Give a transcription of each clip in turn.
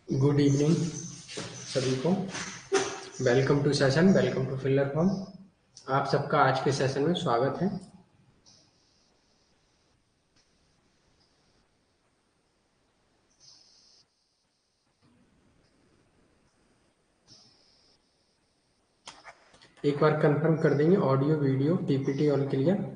Good evening सभी को। Welcome to session, welcome to filler form. आप सबका आज के सेशन में स्वागत है। एक बार कंफर्म कर देंगे audio video PPT all clear.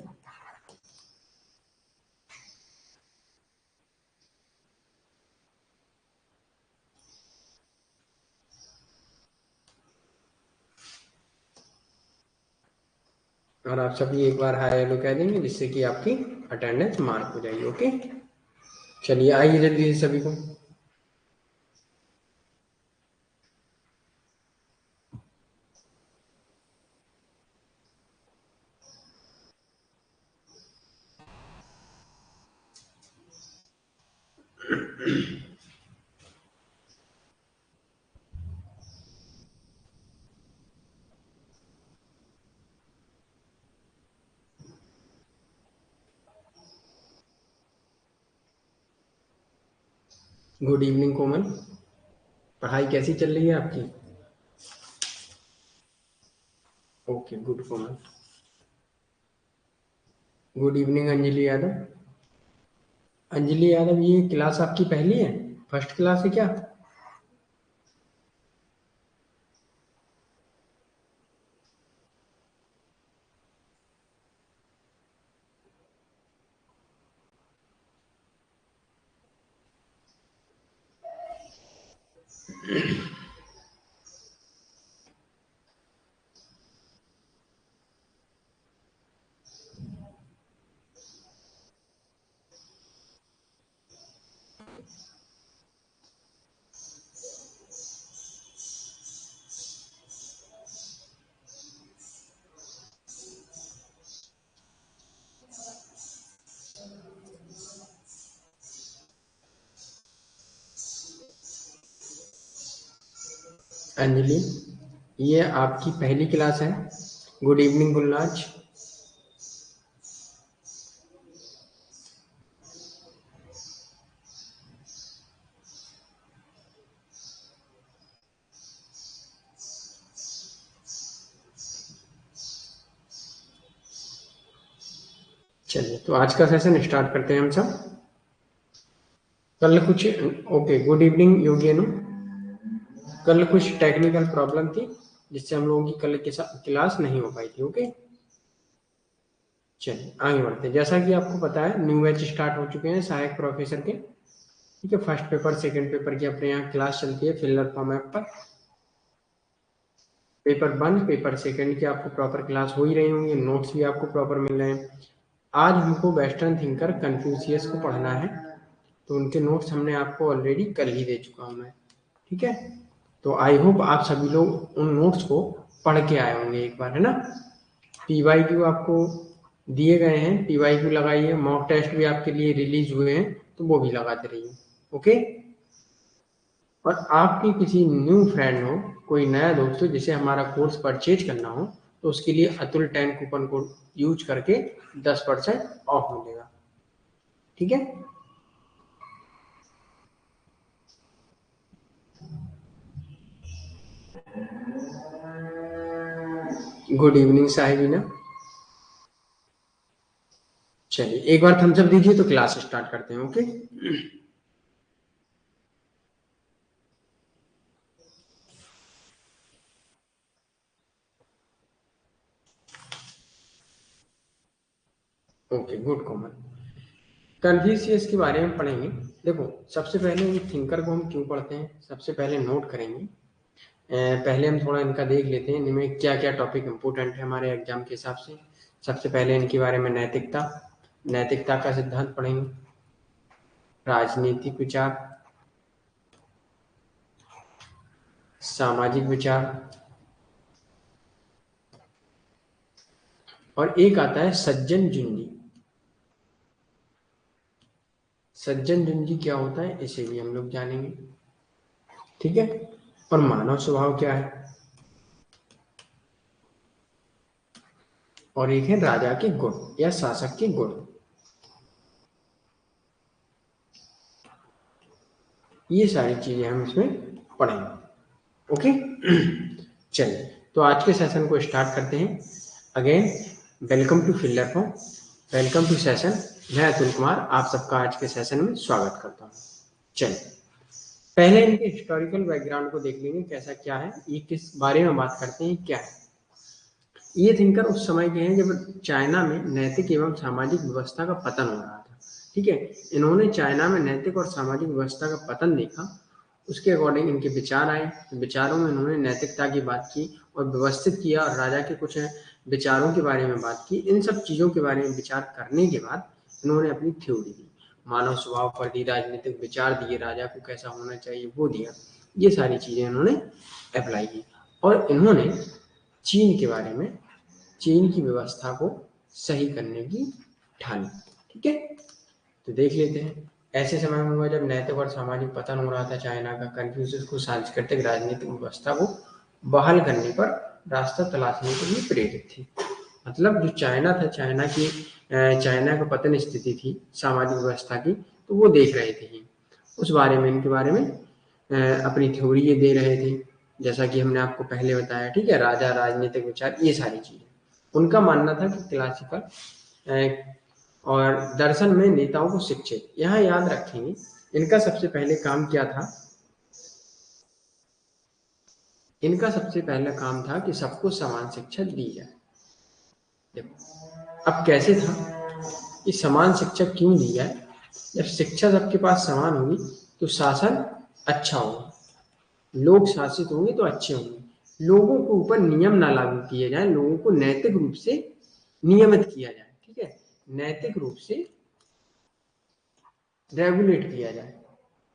और आप सभी एक बार हाय हेलो कह देंगे जिससे कि आपकी अटेंडेंस मार्क हो जाएगी। ओके, चलिए आइए जल्दी से सभी को। गुड इवनिंग कोमल, पढ़ाई कैसी चल रही है आपकी? Okay good Komal. Good evening Anjali Yadav. Anjali Yadav, ये क्लास आपकी पहली है, फर्स्ट क्लास है क्या? अंजलि, ये आपकी पहली क्लास है। Good evening Gulnaz. चलिए तो आज का सेशन स्टार्ट करते हैं हम सब। कल कुछ ओके, गुड इवनिंग योगेनु। कल कुछ टेक्निकल प्रॉब्लम थी जिससे हम लोगों की कल की क्लास नहीं हो पाई थी। ओके, चलिए आगे बढ़ते हैं। जैसा कि आपको पता है न्यू बैच स्टार्ट हो चुके हैं सहायक प्रोफेसर के। ठीक है, फर्स्ट पेपर सेकंड पेपर की अपने यहाँ क्लास चलती है फिलर फॉर्म ऐप पर। पेपर 1 पेपर सेकंड की आपको प्रॉपर क्लास हो ही रही होंगी, नोट्स भी आपको प्रॉपर मिल रहे हैं। आज हमको वेस्टर्न थिंकर कन्फ्यूशियस को पढ़ना है, तो उनके नोट्स हमने आपको ऑलरेडी कल ही दे चुका हूँ मैं। ठीक है, तो आई होप आप सभी लोग उन नोट्स को पढ़ के आए होंगे एक बार, है ना। पीवाईक्यू आपको दिए गए हैं, पीवाईक्यू लगाइए। मॉक टेस्ट भी आपके लिए रिलीज हुए हैं तो वो भी लगाते रहिए। ओके, और आपके किसी न्यू फ्रेंड हो, कोई नया दोस्त हो जिसे हमारा कोर्स परचेज करना हो, तो उसके लिए अतुल 10 कूपन कोड यूज करके 10% ऑफ मिलेगा। ठीक है, गुड इवनिंग साहिबीना। चलिए एक बार थम्स अप दीजिए तो क्लास स्टार्ट करते हैं। Okay, okay good common. Confucius के बारे में पढ़ेंगे। देखो, सबसे पहले ये थिंकर को हम क्यों पढ़ते हैं सबसे पहले नोट करेंगे। पहले हम थोड़ा इनका देख लेते हैं, इनमें क्या क्या टॉपिक इंपोर्टेंट है हमारे एग्जाम के हिसाब से। सबसे पहले इनके बारे में नैतिकता, नैतिकता का सिद्धांत पढ़ेंगे। राजनीतिक विचार, सामाजिक विचार, और एक आता है सज्जन जुंजी। सज्जन जुंजी क्या होता है इसे भी हम लोग जानेंगे। ठीक है, और मानव स्वभाव क्या है, और एक है राजा के गुण या शासक के गुण। ये सारी चीजें हम इसमें पढ़ेंगे। ओके चलिए, तो आज के सेशन को स्टार्ट करते हैं। Again welcome to fielder form, welcome to session. मैं अतुल कुमार आप सबका आज के सेशन में स्वागत करता हूँ। चलिए, पहले इनके हिस्टोरिकल बैकग्राउंड को देख लेंगे, कैसा क्या है, ये किस बारे में बात करते हैं, क्या है। ये थिंकर उस समय के हैं जब चाइना में नैतिक एवं सामाजिक व्यवस्था का पतन हो रहा था। ठीक है, इन्होंने चाइना में नैतिक और सामाजिक व्यवस्था का पतन देखा, उसके अकॉर्डिंग इनके विचार आए। विचारों में इन्होंने नैतिकता की बात की और व्यवस्थित किया, और राजा के कुछ विचारों के बारे में बात की। इन सब चीजों के बारे में विचार करने के बाद इन्होंने अपनी थ्योरी दी, मानव स्वभाव पर दी, राजनीतिक विचार दिए, राजा को कैसा होना चाहिए वो दिया। ये सारी चीजें इन्होंने अप्लाई की, और इन्होंने चीन के बारे में, चीन की व्यवस्था को सही करने की ठानी। ठीक है, तो देख लेते हैं। ऐसे समय में हुआ जब नैतिक और सामाजिक पतन हो रहा था चाइना का। कन्फ्यूशियस को सांस्कृतिक राजनीतिक व्यवस्था को बहाल करने पर रास्ता तलाशने के लिए प्रेरित थी। मतलब जो चाइना था, चाइना का पतन स्थिति थी सामाजिक व्यवस्था की, तो वो देख रहे थे। उस बारे में, इनके बारे में अपनी थ्योरी ये दे रहे थे, जैसा कि हमने आपको पहले बताया। ठीक है, राजा, राजनीतिक विचार, ये सारी चीजें। उनका मानना था कि क्लासिकल और दर्शन में नेताओं को शिक्षित। यहाँ याद रखेंगे, इनका सबसे पहले काम क्या था, इनका सबसे पहला काम था कि सबको समान शिक्षा दी जाए। देखो अब कैसे था कि समान शिक्षा क्यों दी जाए। जब शिक्षा सबके पास समान होगी तो शासन अच्छा होगा, लोग शासित होंगे तो अच्छे होंगे। लोगों के ऊपर नियम ना लागू किए जाए, लोगों को नैतिक रूप से नियमित किया जाए। ठीक है, नैतिक रूप से रेगुलेट किया जाए,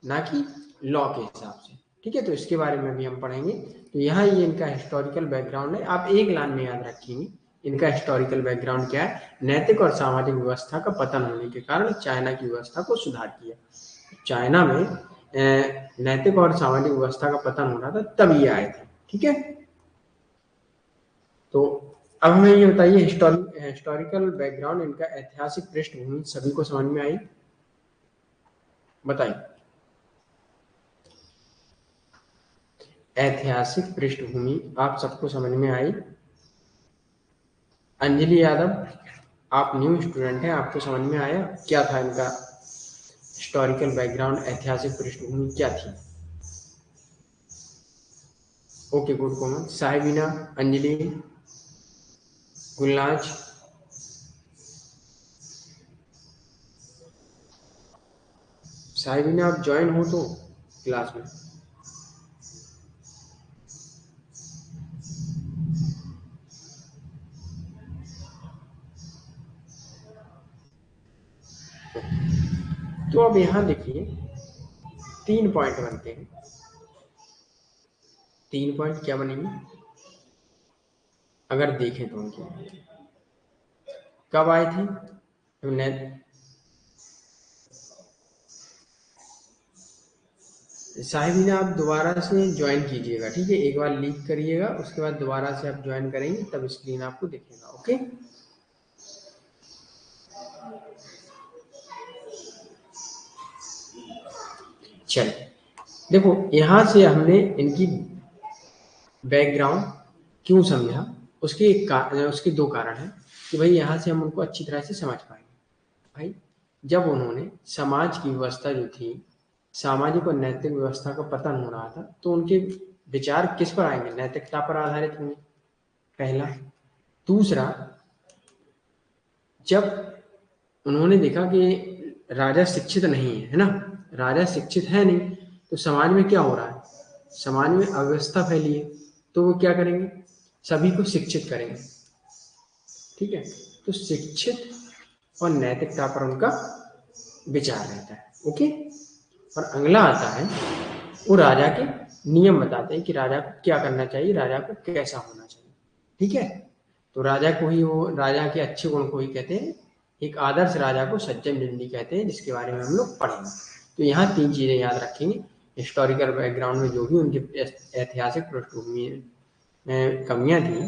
ना कि लॉ के हिसाब से। ठीक है, तो इसके बारे में भी हम पढ़ेंगे। तो यहाँ ये इनका हिस्टोरिकल बैकग्राउंड है, आप एक लाइन में याद रखेंगे। इनका हिस्टोरिकल बैकग्राउंड क्या है, नैतिक और सामाजिक व्यवस्था का पतन होने के कारण चाइना की व्यवस्था को सुधार किया। चाइना में नैतिक और सामाजिक व्यवस्था का पतन हो रहा था, तब ये आए थे। ठीक है, तो अब हमें ये बताइए, हिस्टोरिकल बैकग्राउंड, इनका ऐतिहासिक पृष्ठभूमि सभी को समझ में आई? बताइए, ऐतिहासिक पृष्ठभूमि आप सबको समझ में आई? अंजलि यादव, आप न्यू स्टूडेंट हैं, आपको समझ में आया क्या था इनका हिस्टोरिकल बैकग्राउंड, ऐतिहासिक पृष्ठभूमि क्या थी? Okay, good Komal. साहिबिना, अंजलि, गुलनाज, साहिबिना आप ज्वाइन हो तो क्लास में। तो अब यहाँ देखिए 3 पॉइंट बनते हैं। 3 पॉइंट क्या बनेंगे अगर देखें तो उनके कब आए थे, साहिबिना आप दोबारा से ज्वाइन कीजिएगा। ठीक है, एक बार लीक करिएगा, उसके बाद दोबारा से आप ज्वाइन करेंगे, तब स्क्रीन आपको दिखेगा। ओके, चलिए देखो, यहां से हमने इनकी बैकग्राउंड क्यों समझा, उसके 2 कारण हैं कि भाई यहाँ से हम उनको अच्छी तरह से समझ पाएंगे। भाई जब उन्होंने समाज की व्यवस्था जो थी, सामाजिक और नैतिक व्यवस्था का पतन हो रहा था, तो उनके विचार किस पर आएंगे, नैतिकता पर आधारित होंगे, पहला। दूसरा, जब उन्होंने देखा कि राजा शिक्षित नहीं है ना, राजा शिक्षित है नहीं, तो समाज में क्या हो रहा है, समाज में अव्यवस्था फैली है, तो वो क्या करेंगे, सभी को शिक्षित करेंगे। ठीक है, तो शिक्षित और नैतिकता पर उनका विचार रहता है। ओके, और अगला आता है, वो राजा के नियम बताते हैं कि राजा को क्या करना चाहिए, राजा को कैसा होना चाहिए। ठीक है, तो राजा को ही, वो राजा के अच्छे गुण को ही कहते हैं, एक आदर्श राजा को सज्जन जिंदगी कहते हैं, जिसके बारे में हम लोग पढ़ेंगे। तो यहाँ 3 चीजें याद रखेंगे। हिस्टोरिकल बैकग्राउंड में जो भी उनकी ऐतिहासिक पृष्ठभूमि में कमियां थी,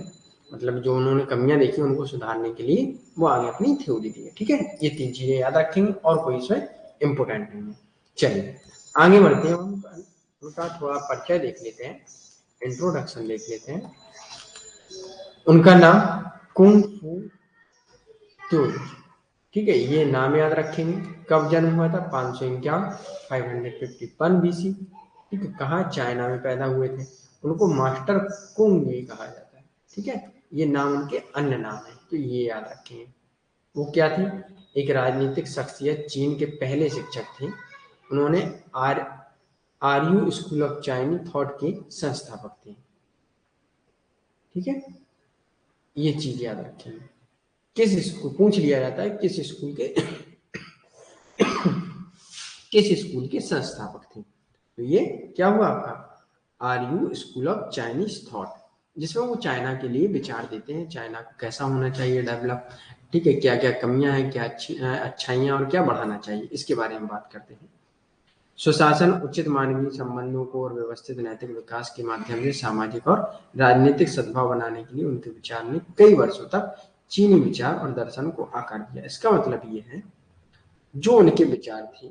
मतलब जो उन्होंने कमियां देखी, उनको सुधारने के लिए वो आगे अपनी थ्योरी दी है। ठीक है, ये 3 चीजें याद रखेंगे और कोई इसमें इम्पोर्टेंट नहीं है। चलिए, आगे बढ़ते हैं, उनका थोड़ा परिचय देख लेते हैं, इंट्रोडक्शन देख लेते हैं। उनका नाम कुंग फू त्योई, ठीक है, ये नाम याद रखेंगे। कब जन्म हुआ था? 551 BC, ठीक है। कहाँ? चाइना में पैदा हुए थे। उनको मास्टर कुंग भी कहा जाता है, ठीक है। ये नाम उनके अन्य नाम है, तो ये याद रखेंगे। वो क्या थी? एक राजनीतिक शख्सियत, चीन के पहले शिक्षक थे। उन्होंने RU school of Chinese thought के संस्थापक थे, ठीक है। ये चीज याद रखेंगे। किस स्कूल, पूछ लिया जाता है किस स्कूल के किस स्कूल के संस्थापक थे, तो ये क्या हुआ आपका RU school of Chinese thought, जिसमें वो चाइना के लिए विचार देते हैं, चाइना को कैसा होना चाहिए डेवलप, ठीक है, क्या क्या कमियां हैं, क्या अच्छाइयां और क्या बढ़ाना चाहिए, इसके बारे में बात करते हैं। सुशासन, उचित मानवीय संबंधों को और व्यवस्थित नैतिक विकास के माध्यम से सामाजिक और राजनीतिक सद्भाव बनाने के लिए उनके विचार ने कई वर्षों तक चीनी विचार और दर्शन को आकार दिया। इसका मतलब ये है, जो उनके विचार थे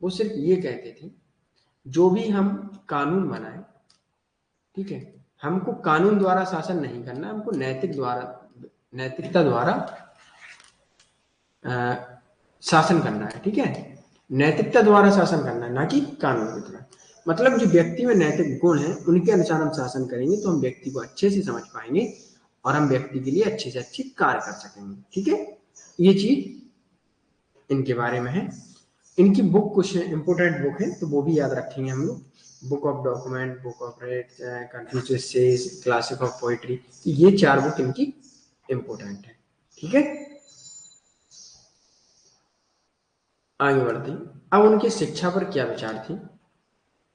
वो सिर्फ ये कहते थे, जो भी हम कानून बनाए, ठीक है, हमको कानून द्वारा शासन नहीं करना, हमको नैतिकता द्वारा शासन करना है, ठीक है। नैतिकता द्वारा शासन करना है, ना कि कानून की तरह। मतलब जो व्यक्ति में नैतिक गुण है उनके अनुसार हम शासन करेंगे तो हम व्यक्ति को अच्छे से समझ पाएंगे और हम व्यक्ति के लिए अच्छे से अच्छे कार्य कर सकेंगे, ठीक है। ये चीज इनके बारे में है। इनकी बुक कुछ इंपोर्टेंट बुक है, तो वो भी याद रखेंगे हम लोग। Book of document, book of rates, Confucius says, classic of poetry, ये 4 बुक इनकी इंपोर्टेंट है, ठीक है। आगे बढ़ते हैं। अब उनकी शिक्षा पर क्या विचार थी,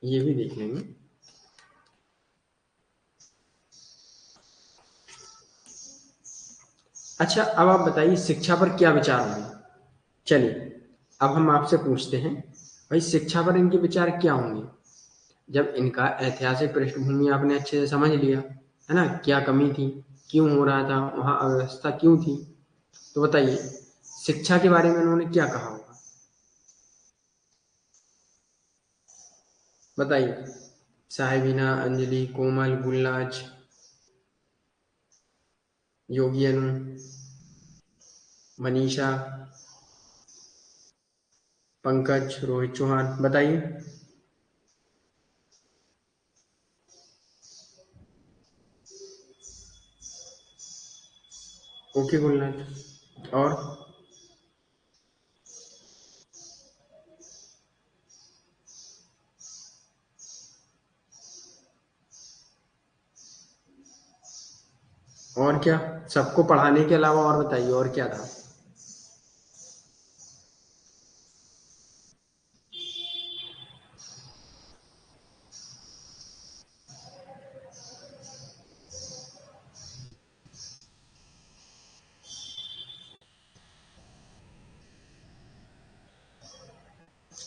ये भी देख लेंगे। अच्छा, अब आप बताइए शिक्षा पर क्या विचार होंगे। चलिए, अब हम आपसे पूछते हैं, भाई शिक्षा पर इनके विचार क्या होंगे। जब इनका ऐतिहासिक पृष्ठभूमि आपने अच्छे से समझ लिया है ना, क्या कमी थी, क्यों हो रहा था, वहां अव्यवस्था क्यों थी, तो बताइए शिक्षा के बारे में उन्होंने क्या कहा होगा, बताइए। साहिबिना, अंजलि, कोमल, गुलनाज, योगी अनु, मनीषा, पंकज, रोहित चौहान, बताइए। ओके गुलनाथ, और और क्या, सबको पढ़ाने के अलावा और बताइए और क्या था।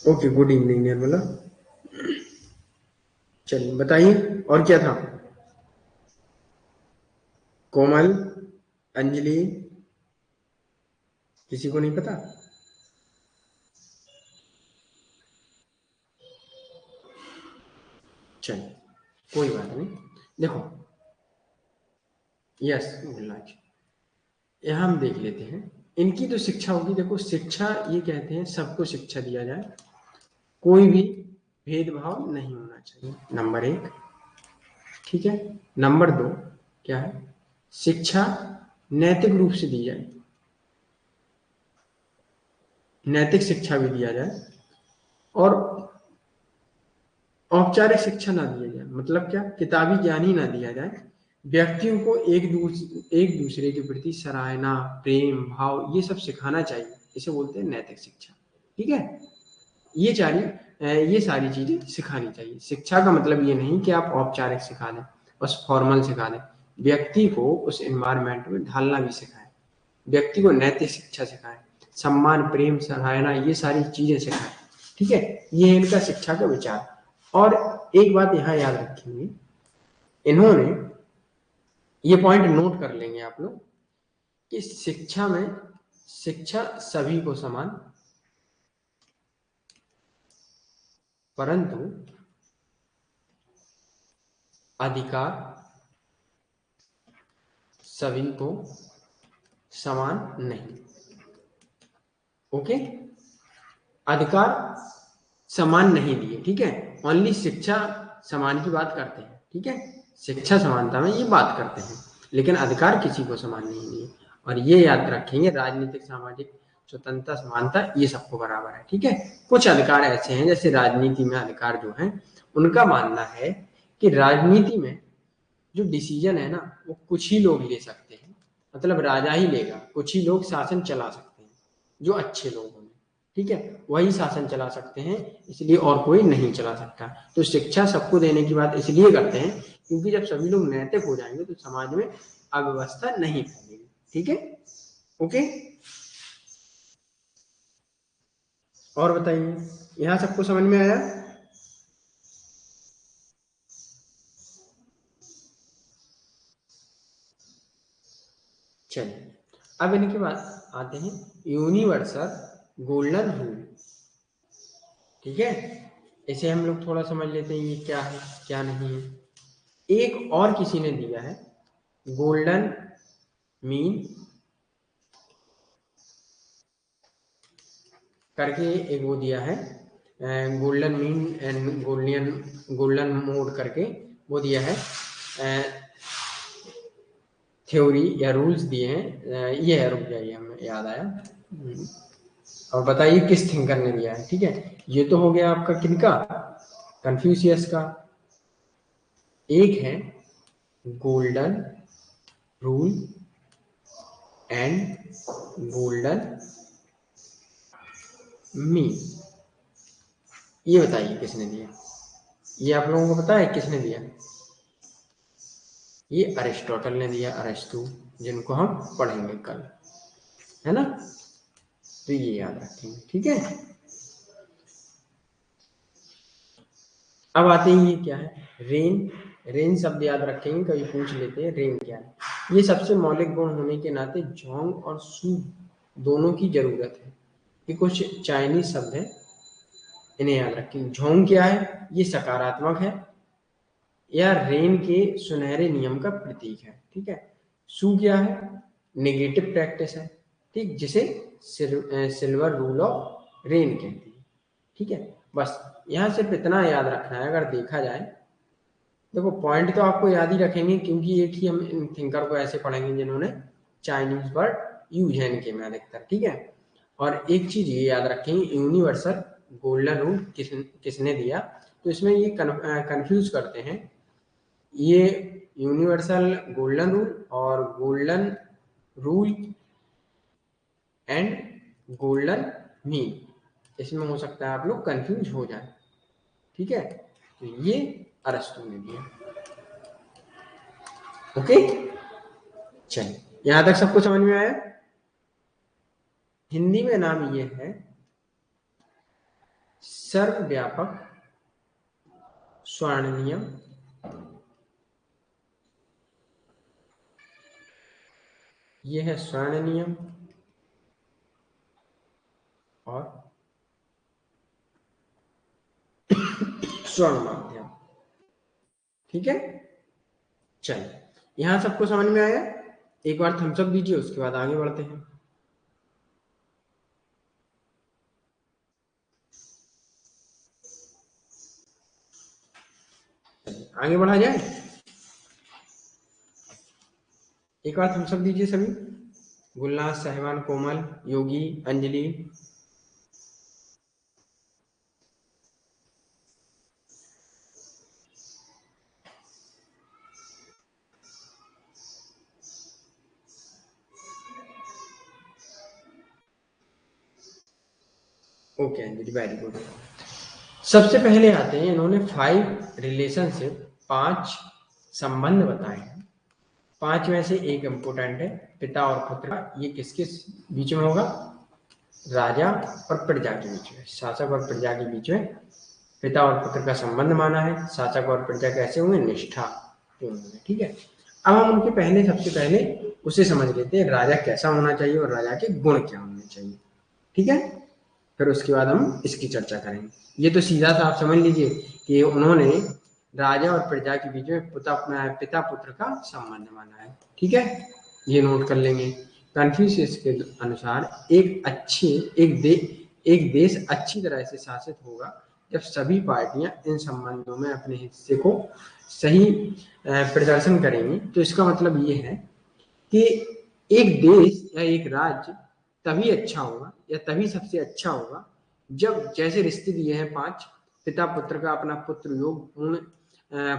Okay, good evening Nirmala. चलिए बताइए और क्या था। कोमल, अंजलि, किसी को नहीं पता? चलिए, कोई बात नहीं। देखो, यस गुलनाज, यहाँ हम देख लेते हैं इनकी जो शिक्षा होगी। देखो शिक्षा, ये कहते हैं सबको शिक्षा दिया जाए, कोई भी भेदभाव नहीं होना चाहिए, नंबर 1, ठीक है। नंबर 2 क्या है, शिक्षा नैतिक रूप से दी जाए, नैतिक शिक्षा भी दिया जाए, और औपचारिक शिक्षा ना दिया जाए, मतलब क्या, किताबी ज्ञान ही ना दिया जाए। व्यक्तियों को एक दूसरे के प्रति सराहना, प्रेम भाव, ये सब सिखाना चाहिए, इसे बोलते हैं नैतिक शिक्षा, ठीक है। ये सारी चीजें सिखानी चाहिए। शिक्षा का मतलब ये नहीं कि आप औपचारिक सिखा दें, बस फॉर्मल सिखा दें। व्यक्ति को उस एनवायरमेंट में ढालना भी सिखाएं, व्यक्ति को नैतिक शिक्षा सिखाएं, सम्मान, प्रेम, सराहना, ये सारी चीजें सिखाएं, ठीक है। ये है इनका शिक्षा का विचार। और एक बात यहाँ याद रखेंगे, इन्होंने, ये पॉइंट नोट कर लेंगे आप लोग, कि शिक्षा में, शिक्षा सभी को समान, परंतु अधिकार सभी को समान नहीं। ओके, अधिकार समान नहीं दिए, ठीक है, ओनली शिक्षा समान की बात करते हैं, ठीक है, शिक्षा समानता में ये बात करते हैं, लेकिन अधिकार किसी को समान नहीं दिए। और ये याद रखेंगे, राजनीतिक सामाजिक स्वतंत्रता समानता ये सबको बराबर है, ठीक है। कुछ अधिकार ऐसे हैं, जैसे राजनीति में अधिकार जो है, उनका मानना है कि राजनीति में जो डिसीजन है ना, वो कुछ ही लोग ले सकते हैं, मतलब राजा ही लेगा, कुछ ही लोग शासन चला सकते हैं, जो अच्छे लोग होंगे, ठीक है, वही शासन चला सकते हैं, इसलिए और कोई नहीं चला सकता। तो शिक्षा सबको देने की बात इसलिए करते हैं क्योंकि जब सभी लोग नैतिक हो जाएंगे तो समाज में अव्यवस्था नहीं फैलेगी, ठीक है। ओके, और बताइए, यहाँ सबको समझ में आया? चलिए, अब इनके बाद आते हैं यूनिवर्सल गोल्डन रूल, ठीक है। इसे हम लोग थोड़ा समझ लेते हैं, ये क्या है क्या नहीं है। एक और किसी ने दिया है गोल्डन मीन करके, एक वो दिया है golden mean and golden mode करके वो दिया है, थ्योरी या रूल्स दिए हैं। ये है, रुक जाइए, हमें याद आया। और बताइए किस थिंकर ने दिया है, ठीक है। ये तो हो गया आपका किनका, कन्फ्यूशियस का। एक है golden rule and golden mean. ये बताइए किसने दिया, ये आप लोगों को पता है किसने दिया? ये अरिस्टोटल ने दिया, अरिस्तु, जिनको हम पढ़ेंगे कल, है ना। तो ये याद रखेंगे, ठीक है। अब आते हैं, ये क्या है, रेन। रेन शब्द याद रखेंगे, कभी पूछ लेते हैं रेन क्या है। ये सबसे मौलिक गुण होने के नाते जोंग और सू दोनों की जरूरत है। ये कुछ चाइनीज शब्द है, इन्हें याद रखेंगे। झोंग क्या है, ये सकारात्मक है या रेन के सुनहरे नियम का प्रतीक है, ठीक है। सू क्या है, नेगेटिव प्रैक्टिस है, ठीक, जिसे सिल्वर रूल ऑफ रेन कहते हैं, ठीक है। बस यहाँ सिर्फ इतना याद रखना है। अगर देखा जाए, देखो पॉइंट तो आपको याद ही रखेंगे, क्योंकि एक ही हम इन थिंकर को ऐसे पढ़ेंगे जिन्होंने चाइनीज वर्ड यूज है इनके में अधिकतर, ठीक है। और एक चीज ये याद रखेंगे, यूनिवर्सल गोल्डन रूल किसने दिया, तो इसमें ये कंफ्यूज करते हैं। ये यूनिवर्सल गोल्डन रूल और golden rule and golden mean, इसमें हो सकता है आप लोग कंफ्यूज हो जाए, ठीक है। तो ये अरस्तु ने दिया। ओके, चलिए, यहां तक सबको समझ में आया। हिंदी में नाम ये है सर्वव्यापक स्वर्ण नियम, ये है स्वर्ण नियम और स्वर्ण माध्यम, ठीक है। चलिए, यहां सबको समझ में आया। एक बार थम्स अप दीजिए, उसके बाद आगे बढ़ते हैं। आगे बढ़ा जाए, एक बार थम्स अप दीजिए सभी। Gulnaz, Sahiban, Komal, Yogi, Anjali. Okay Anjali, very good. सबसे पहले आते हैं, इन्होंने 5 रिलेशनशिप, 5 संबंध बताए हैं। 5 में से एक इम्पोर्टेंट है, पिता और पुत्र का। ये किस किस बीच में होगा, राजा और प्रजा के बीच में, शासक और प्रजा के बीच में पिता और पुत्र का संबंध माना है। शासक और प्रजा कैसे हुए, निष्ठा के होंगे, ठीक है। अब हम उनके पहले, सबसे पहले उसे समझ लेते हैं, राजा कैसा होना चाहिए और राजा के गुण क्या होने चाहिए, ठीक है। फिर उसके बाद हम इसकी चर्चा करेंगे। ये तो सीधा सा आप समझ लीजिए कि उन्होंने राजा और प्रजा के बीच में पिता पुत्र का संबंध माना है। ठीक है, ये नोट कर लेंगे। कन्फ्यूशियस के अनुसार एक देश अच्छी तरह से शासित होगा जब सभी पार्टियां इन संबंधों में अपने हिस्से को सही प्रदर्शन करेंगी। तो इसका मतलब ये है कि एक देश या एक राज्य तभी अच्छा होगा या तभी सबसे अच्छा होगा जब जैसे रिश्ते दिए हैं 5, पिता पुत्र का अपना पुत्र योग,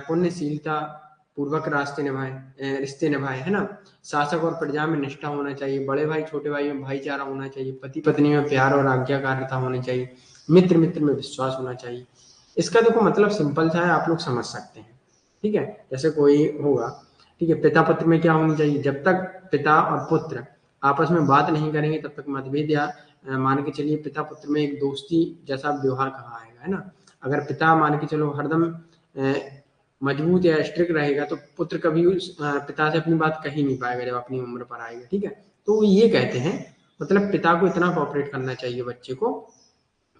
पुण्यशीलता पूर्वक रिश्ते निभाए, है ना। शासक और प्रजा में निष्ठा होना चाहिए, बड़े भाई छोटे भाई में भाईचारा होना चाहिए, पति पत्नी में प्यार और आज्ञाकारिता होनी चाहिए, मित्र मित्र में विश्वास होना चाहिए। इसका देखो मतलब सिंपल सा है, आप लोग समझ सकते हैं। ठीक है, जैसे कोई होगा, ठीक है, पिता पुत्र में क्या होनी चाहिए, जब तक पिता और पुत्र आपस में बात नहीं करेंगे तब तक मतभेद या मान के चलिए पिता पुत्र में एक दोस्ती जैसा व्यवहार कहाँ आएगा, है ना। अगर पिता मान के चलो हरदम मजबूत या स्ट्रिक्ट रहेगा तो पुत्र कभी उस पिता से अपनी बात कही नहीं पाएगा जब अपनी उम्र पर आएगा। ठीक है, तो ये कहते हैं मतलब पिता को इतना कोऑपरेट करना चाहिए बच्चे को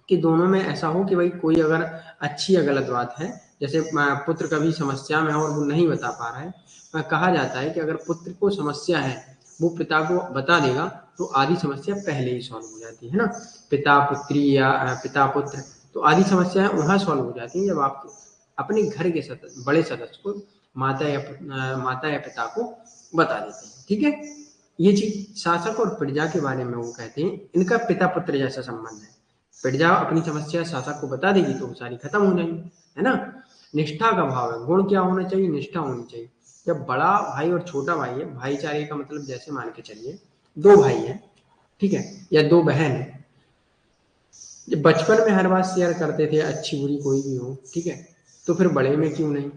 कि दोनों में ऐसा हो कि भाई कोई अगर अच्छी या गलत बात है, जैसे पुत्र कभी समस्या में है और वो नहीं बता पा रहा है, कहा जाता है कि अगर पुत्र को समस्या है वो पिता को बता देगा तो आधी समस्या पहले ही सॉल्व हो जाती है ना। पिता पुत्री या पिता पुत्र, तो आधी समस्या वहां सॉल्व हो जाती है जब आप अपने घर के बड़े सदस्य को माता या पिता को बता देते हैं। ठीक है, ये चीज शासक और प्रजा के बारे में वो कहते हैं इनका पिता पुत्र जैसा संबंध है। प्रजा अपनी समस्या शासक को बता देगी तो वो सारी खत्म हो जाएंगी, है ना। निष्ठा का भाव है, गुण क्या होना चाहिए, निष्ठा होनी चाहिए। जब बड़ा भाई और छोटा भाई है, भाईचारे का मतलब जैसे मान के चलिए 2 भाई हैं, ठीक है, या 2 बहन है, जब बचपन में हर बात शेयर करते थे, अच्छी बुरी कोई भी हो, ठीक है, तो फिर बड़े में क्यों नहीं,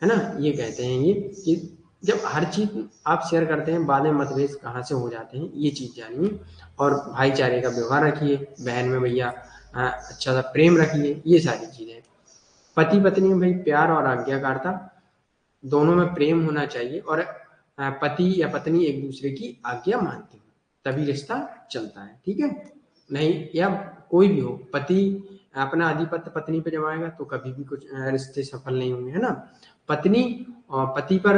है ना। ये कहते हैं ये कि जब हर चीज आप शेयर करते हैं बाद में मतभेद कहाँ से हो जाते हैं, ये चीज जानिए। और भाईचारे का व्यवहार रखिए, बहन में भैया अच्छा सा प्रेम रखिए, ये सारी चीजें। पति पत्नी में भाई प्यार और आज्ञाकारिता, दोनों में प्रेम होना चाहिए और पति या पत्नी एक दूसरे की आज्ञा मानते हो तभी रिश्ता चलता है। ठीक है, नहीं या कोई भी हो, पति अपना आधिपत्य पत्नी पे जमाएगा तो कभी भी कुछ रिश्ते सफल नहीं होंगे, है ना। पत्नी और पति पर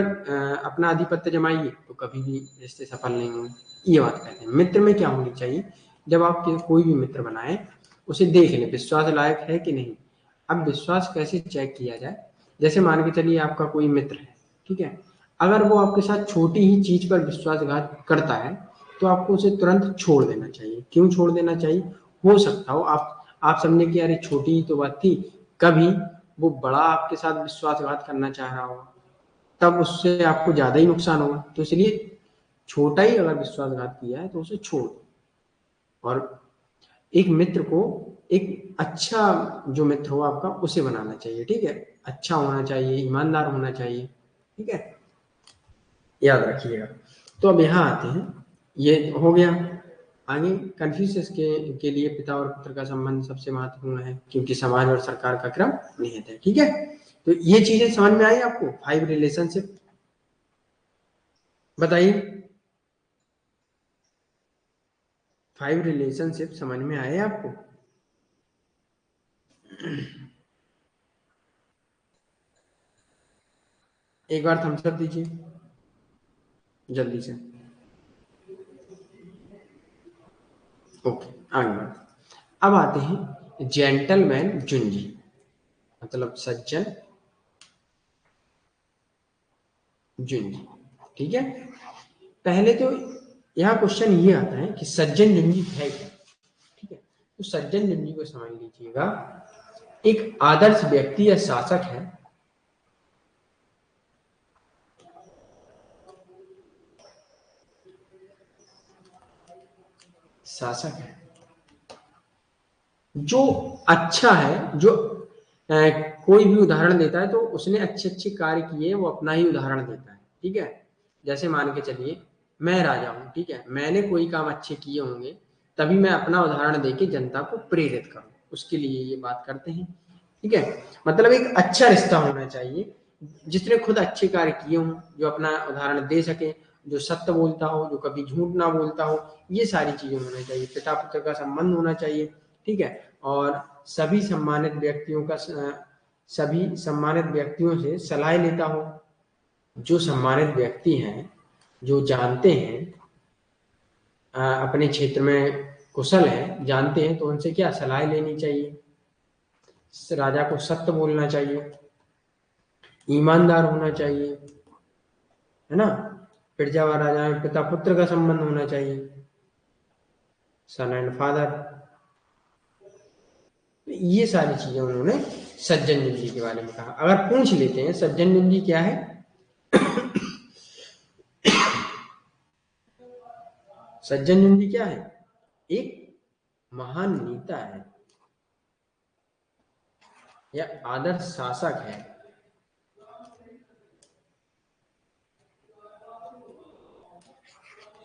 अपना आधिपत्य जमाइए तो कभी भी रिश्ते सफल नहीं होंगे, ये बात कहते हैं। मित्र में क्या होनी चाहिए, जब आप कोई भी मित्र बनाए उसे देख लें विश्वास लायक है कि नहीं। अब विश्वास कैसे चेक किया जाए, जैसे मान के चलिए आपका कोई मित्र है, ठीक है, अगर वो आपके साथ छोटी ही चीज पर विश्वासघात करता है तो आपको उसे तुरंत छोड़ देना चाहिए। क्यों छोड़ देना चाहिए, हो सकता हो आप समझे कि अरे छोटी ही तो बात थी, कभी वो बड़ा आपके साथ विश्वासघात करना चाह रहा होगा, तब उससे आपको ज्यादा ही नुकसान होगा। तो इसलिए छोटा ही अगर विश्वासघात किया है तो उसे छोड़ दो। और एक मित्र को एक अच्छा जो मित्र हो आपका उसे बनाना चाहिए। ठीक है, अच्छा होना चाहिए, ईमानदार होना चाहिए। ठीक है, याद रखिएगा। तो अब यहाँ आते हैं, ये हो गया। आगे कन्फ्यूशियस के लिए पिता और पुत्र का संबंध सबसे महत्वपूर्ण है क्योंकि समाज और सरकार का क्रम निहित है। ठीक है, तो ये चीजें समझ में आई आपको। 5 रिलेशनशिप बताइए, 5 रिलेशनशिप समझ में आए आपको। एक बार थम्स अप दीजिए जल्दी से। ओके, आगे बढ़ते। अब आते हैं जेंटलमैन जुंजी, मतलब सज्जन जुंजी। ठीक है, पहले तो यहाँ क्वेश्चन ये आता है कि सज्जन जुंजी है क्या। ठीक है, तो सज्जन जुंजी को समझ लीजिएगा, एक आदर्श व्यक्ति या शासक है जो अच्छा है, जो कोई भी उदाहरण देता है तो उसने अच्छे अच्छे कार्य किए, वो अपना ही उदाहरण देता है। ठीक है, जैसे मान के चलिए मैं राजा हूँ, ठीक है, मैंने कोई काम अच्छे किए होंगे तभी मैं अपना उदाहरण देके जनता को प्रेरित करूँ, उसके लिए ये बात करते हैं। ठीक है, मतलब एक अच्छा रिश्ता होना चाहिए, जिसने खुद अच्छे कार्य किए हों, जो अपना उदाहरण दे सके, जो सत्य बोलता हो, जो कभी झूठ ना बोलता हो, ये सारी चीजें होना चाहिए। पिता पुत्र का संबंध होना चाहिए। ठीक है। और सभी सम्मानित व्यक्तियों से सलाह लेता हो। जो सम्मानित व्यक्ति हैं, जो जानते हैं, अपने क्षेत्र में कुशल हैं, जानते हैं, तो उनसे क्या सलाह लेनी चाहिए। राजा को सत्य बोलना चाहिए, ईमानदार होना चाहिए, है ना। प्रजा व राजा में पिता पुत्र का संबंध होना चाहिए, सन एंड फादर। ये सारी चीजें उन्होंने सज्जन जुंजी के बारे में कहा। अगर पूछ लेते हैं सज्जन जुंजी क्या है, सज्जन जुंजी क्या है? एक महान नेता है या आदर्श शासक है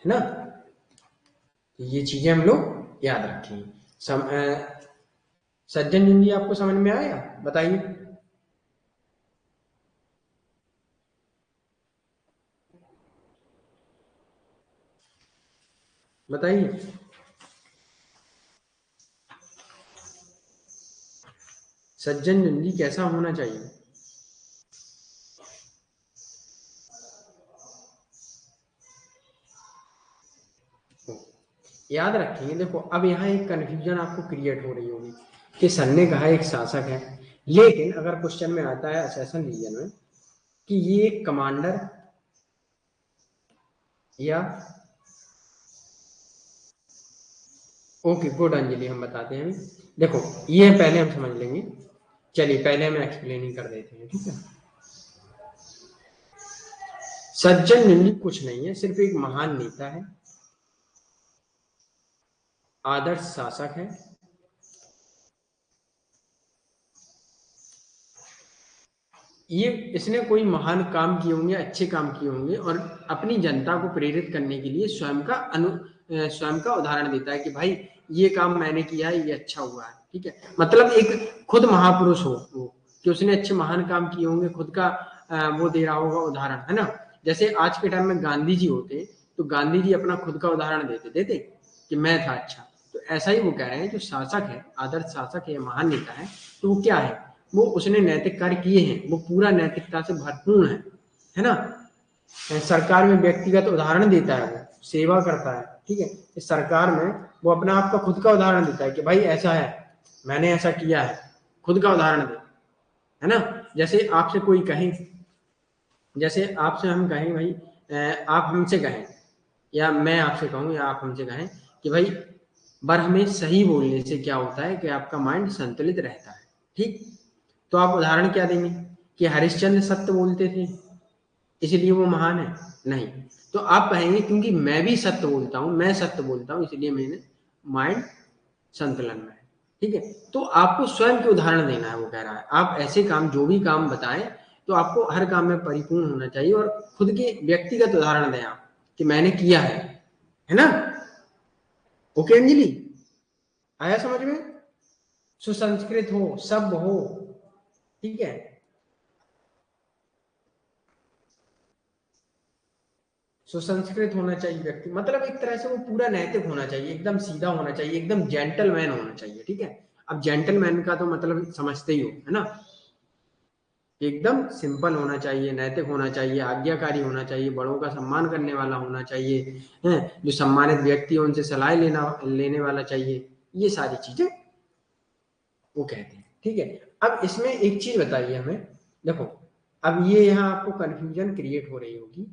ना। ये चीजें हम लोग याद रखेंगे। सज्जन जुंजी आपको समझ में आया? बताइए। बताइए। सज्जन जुंजी कैसा होना चाहिए? याद रखेंगे। देखो, अब यहाँ एक कंफ्यूजन आपको क्रिएट हो रही होगी कि सर ने कहा एक शासक है, लेकिन अगर क्वेश्चन में आता है असैसन रीजन में कि ये एक कमांडर या, ओके गुड अंजलि, हम बताते हैं। देखो, ये पहले हम समझ लेंगे। चलिए पहले हम एक्सप्लेनिंग कर देते हैं, ठीक है। सज्जन जुंजी कुछ नहीं है, सिर्फ एक महान नेता है, आदर्श शासक है, ये इसने कोई महान काम किए होंगे, अच्छे काम किए होंगे, और अपनी जनता को प्रेरित करने के लिए स्वयं का उदाहरण देता है कि भाई ये काम मैंने किया है, ये अच्छा हुआ है, ठीक है। मतलब एक खुद महापुरुष हो वो, कि उसने अच्छे महान काम किए होंगे, खुद का वो दे रहा होगा उदाहरण, है ना। जैसे आज के टाइम में गांधी जी होते तो गांधी जी अपना खुद का उदाहरण देते देते कि मैं था अच्छा। तो ऐसा ही वो कह रहे हैं, जो शासक है, आदर्श शासक है, महान नेता है, तो वो क्या है, वो उसने नैतिक कार्य किए हैं, वो पूरा नैतिकता से भरपूर है ना। सरकार में व्यक्तिगत उदाहरण देता है, वो सेवा करता है, ठीक है। इस सरकार में वो अपना आप का खुद का उदाहरण देता है कि भाई ऐसा है, मैंने ऐसा किया है, खुद का उदाहरण दे, है ना। जैसे आपसे कोई कहे, जैसे आपसे हम कहें भाई, आप हमसे कहें या मैं आपसे कहूं या आप हमसे कहें कि भाई बर्फ में सही बोलने से क्या होता है कि आपका माइंड संतुलित रहता है, ठीक। तो आप उदाहरण क्या देंगे कि हरिश्चंद्र सत्य बोलते थे इसलिए वो महान है? नहीं। तो आप कहेंगे क्योंकि मैं भी सत्य बोलता हूं, मैं सत्य बोलता हूं, इसलिए मैंने माइंड संतुलन में है, ठीक है। तो आपको स्वयं के उदाहरण देना है, वो कह रहा है आप ऐसे काम, जो भी काम बताएं, तो आपको हर काम में परिपूर्ण होना चाहिए और खुद के व्यक्तिगत उदाहरण दें आप कि मैंने किया है ना। ओके अंजलि, आया समझ में? सुसंस्कृत हो, सभ्य हो, ठीक है। सुसंस्कृत होना चाहिए व्यक्ति, मतलब एक तरह से वो पूरा नैतिक होना चाहिए, एकदम सीधा होना चाहिए, एकदम जेंटलमैन होना चाहिए, ठीक है। अब जेंटलमैन का तो मतलब समझते ही हो, है ना। एकदम सिंपल होना चाहिए, नैतिक होना चाहिए, आज्ञाकारी होना चाहिए, बड़ों का सम्मान करने वाला होना चाहिए, है, जो सम्मानित व्यक्ति है उनसे सलाह लेने वाला चाहिए। ये सारी चीजें वो कहते हैं, ठीक है। अब इसमें एक चीज बताइए हमें। देखो, अब ये यहाँ आपको कंफ्यूजन क्रिएट हो रही होगी।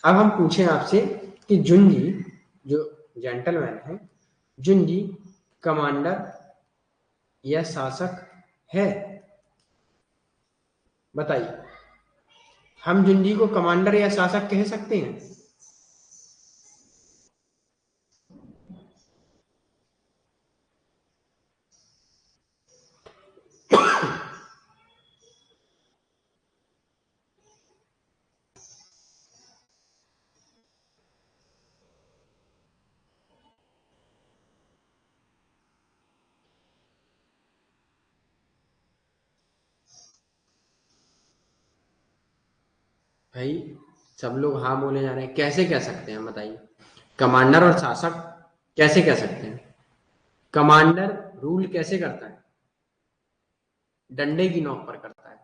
अब हम पूछें आपसे कि जुंजी जो जेंटलमैन है, जुंजी कमांडर या शासक है? बताइए, हम जुंजी को कमांडर या शासक कह सकते हैं? भाई सब लोग हाँ बोले जा रहे हैं, कैसे कह सकते हैं बताइए? कमांडर और शासक कैसे कह सकते हैं? कमांडर रूल कैसे करता है? डंडे की नोक पर करता है,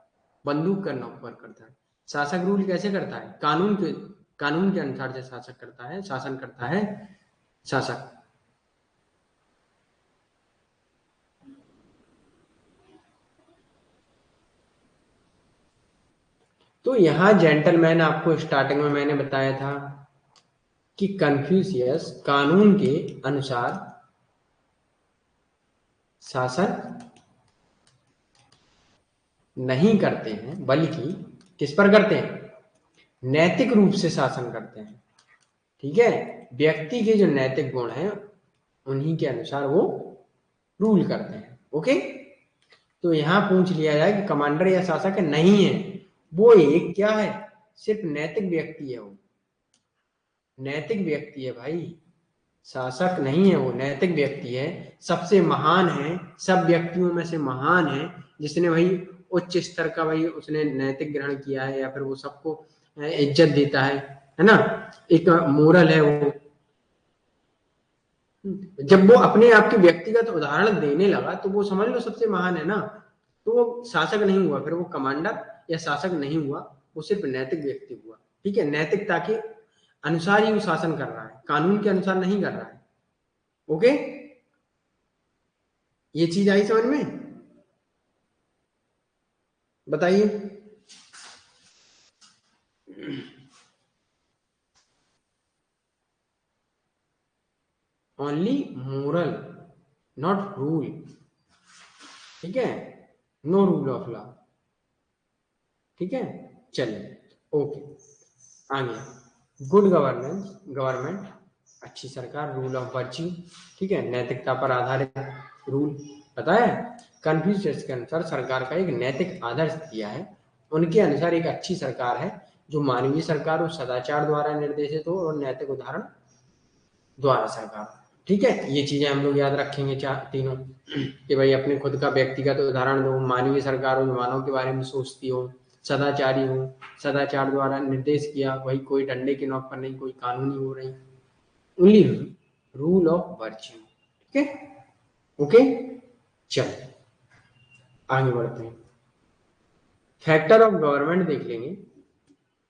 बंदूक का नोक पर करता है। शासक रूल कैसे करता है? कानून के अनुसार से शासक करता है, शासन करता है शासक। तो यहां जेंटलमैन, आपको स्टार्टिंग में मैंने बताया था कि कन्फ्यूशियस कानून के अनुसार शासन नहीं करते हैं, बल्कि किस पर करते हैं? नैतिक रूप से शासन करते हैं। ठीक है, व्यक्ति के जो नैतिक गुण हैं उन्हीं के अनुसार वो रूल करते हैं। ओके, तो यहां पूछ लिया जाए कि कमांडर या शासक नहीं है, वो एक क्या है? सिर्फ नैतिक व्यक्ति है। वो नैतिक व्यक्ति है भाई, शासक नहीं है, वो नैतिक व्यक्ति है, सबसे महान है, सब व्यक्तियों में से महान है, जिसने भाई उच्च स्तर का भाई उसने नैतिक ग्रहण किया है, या फिर वो सबको इज्जत देता है ना, एक मोरल है वो। जब वो अपने आप के व्यक्तिगत उदाहरण देने लगा तो वो समझ लो सबसे महान है ना, तो वो शासक नहीं हुआ, फिर वो कमांडर या शासक नहीं हुआ, वो सिर्फ नैतिक व्यक्ति हुआ। ठीक है, नैतिकता के अनुसार ही वो शासन कर रहा है, कानून के अनुसार नहीं कर रहा है। ओके, ये चीज आई समझ में? बताइए। Only moral, not rule. ठीक है, नो रूल ऑफ लॉ। ठीक है, चलिए, ओके, आगे। गुड गवर्नेंस, गवर्नमेंट, अच्छी सरकार, रूल ऑफ वर्च्यू, ठीक है, नैतिकता पर आधारित रूल। पता है, कन्फ्यूशियस के अनुसार सरकार का एक नैतिक आदर्श दिया है। उनके अनुसार एक अच्छी सरकार है जो मानवीय सरकार और सदाचार द्वारा निर्देशित हो, और नैतिक उदाहरण द्वारा सरकार। ठीक है, ये चीजें हम लोग याद रखेंगे चार तीनों, कि भाई अपने खुद का व्यक्तिगत उदाहरण दो, मानवीय सरकार हो जो मानव के बारे में सोचती हो, सदाचारी हो, सदाचार द्वारा निर्देश किया, वही कोई डंडे की नोक पर नहीं, कोई कानूनी हो रही, ओनली रूल ऑफ वर्च्यू। ठीक है, ओके, चलो आगे बढ़ते हैं। फैक्टर ऑफ गवर्नमेंट देख लेंगे,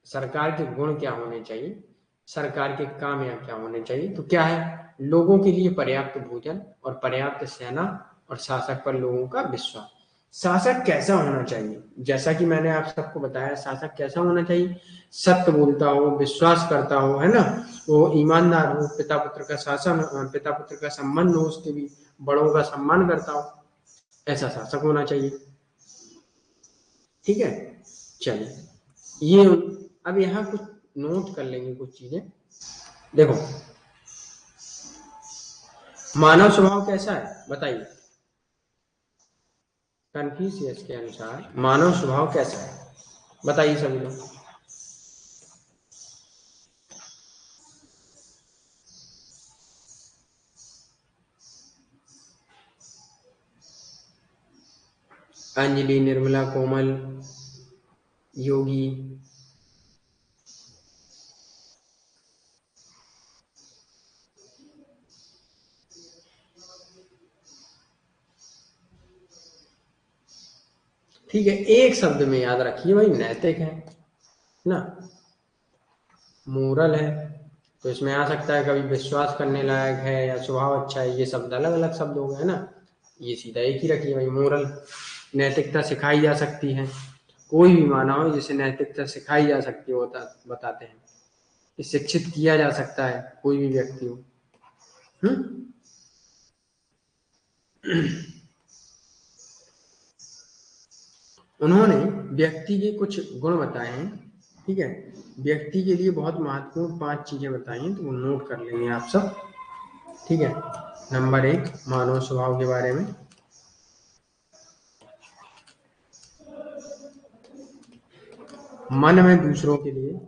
सरकार के गुण क्या होने चाहिए, सरकार के काम या क्या होने चाहिए। तो क्या है? लोगों के लिए पर्याप्त भोजन और पर्याप्त सेना, और शासक पर लोगों का विश्वास। शासक कैसा होना चाहिए? जैसा कि मैंने आप सबको बताया, शासक कैसा होना चाहिए? सत्य बोलता हो, विश्वास करता हो, है ना, वो ईमानदार हो, पिता पुत्र का शासन, पिता पुत्र का संबंध हो, उसके भी बड़ों का सम्मान करता हो, ऐसा शासक होना चाहिए। ठीक है, चलिए, ये अब यहाँ कुछ नोट कर लेंगे कुछ चीजें। देखो, मानव स्वभाव कैसा है बताइए? कन्फ्यूशियस के अनुसार मानव स्वभाव कैसा है बताइए सभी लोग। अंजलि, निर्मला, कोमल, योगी। ठीक है, एक शब्द में याद रखिए भाई, नैतिक है ना, मोरल है। तो इसमें आ सकता है कभी विश्वास करने लायक है, या स्वभाव अच्छा है, ये शब्द अलग अलग शब्द हो गए ना, ये सीधा एक ही रखिए भाई, मोरल। नैतिकता सिखाई जा सकती है, कोई भी माना हो जिसे नैतिकता सिखाई जा सकती है, बताते हैं कि शिक्षित किया जा सकता है, कोई भी व्यक्ति हो। उन्होंने व्यक्ति के कुछ गुण बताए हैं। ठीक है, व्यक्ति के लिए बहुत महत्वपूर्ण 5 चीजें बताई हैं, तो वो नोट कर लेंगे आप सब। ठीक है, नंबर 1, मानव स्वभाव के बारे में। मन में दूसरों के लिए,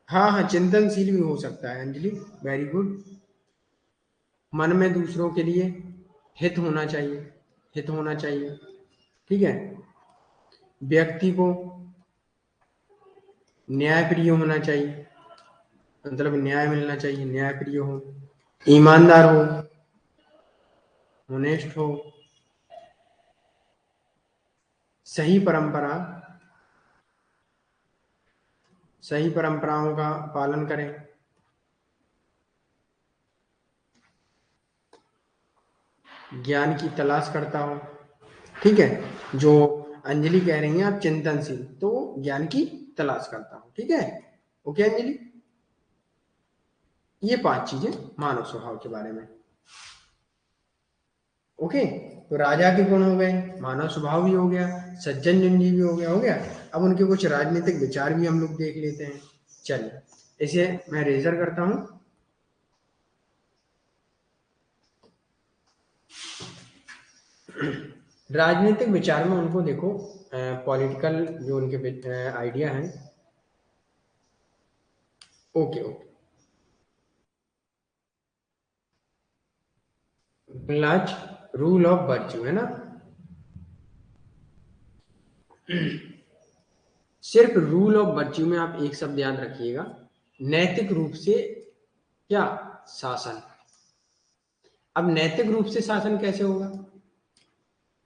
हाँ हाँ, चिंतनशील भी हो सकता है अंजलि, वेरी गुड। मन में दूसरों के लिए हित होना चाहिए, हित होना चाहिए। ठीक है, व्यक्ति को न्याय प्रिय होना चाहिए। मतलब न्याय मिलना चाहिए, न्याय प्रिय हो, ईमानदार हो, ऑनेस्ट हो, सही परंपरा, सही परंपराओं का पालन करें, ज्ञान की तलाश करता हो। ठीक है, जो अंजलि कह रही हैं आप चिंतनशील, तो ज्ञान की तलाश करता हो। ठीक है, ओके अंजलि, ये 5 चीजें मानव स्वभाव के बारे में। ओके, तो राजा के गुण हो गए, मानव स्वभाव भी हो गया, सज्जन जन भी हो गया। अब उनके कुछ राजनीतिक विचार भी हम लोग देख लेते हैं। चलिए, इसे मैं रेजर करता हूं। राजनीतिक विचार में उनको देखो, पॉलिटिकल जो उनके आइडिया हैं। ओके ओके, लाज रूल ऑफ वर्च्यू है ना। सिर्फ रूल ऑफ वर्च्यू में आप एक शब्द याद रखिएगा, नैतिक रूप से क्या, शासन। अब नैतिक रूप से शासन कैसे होगा,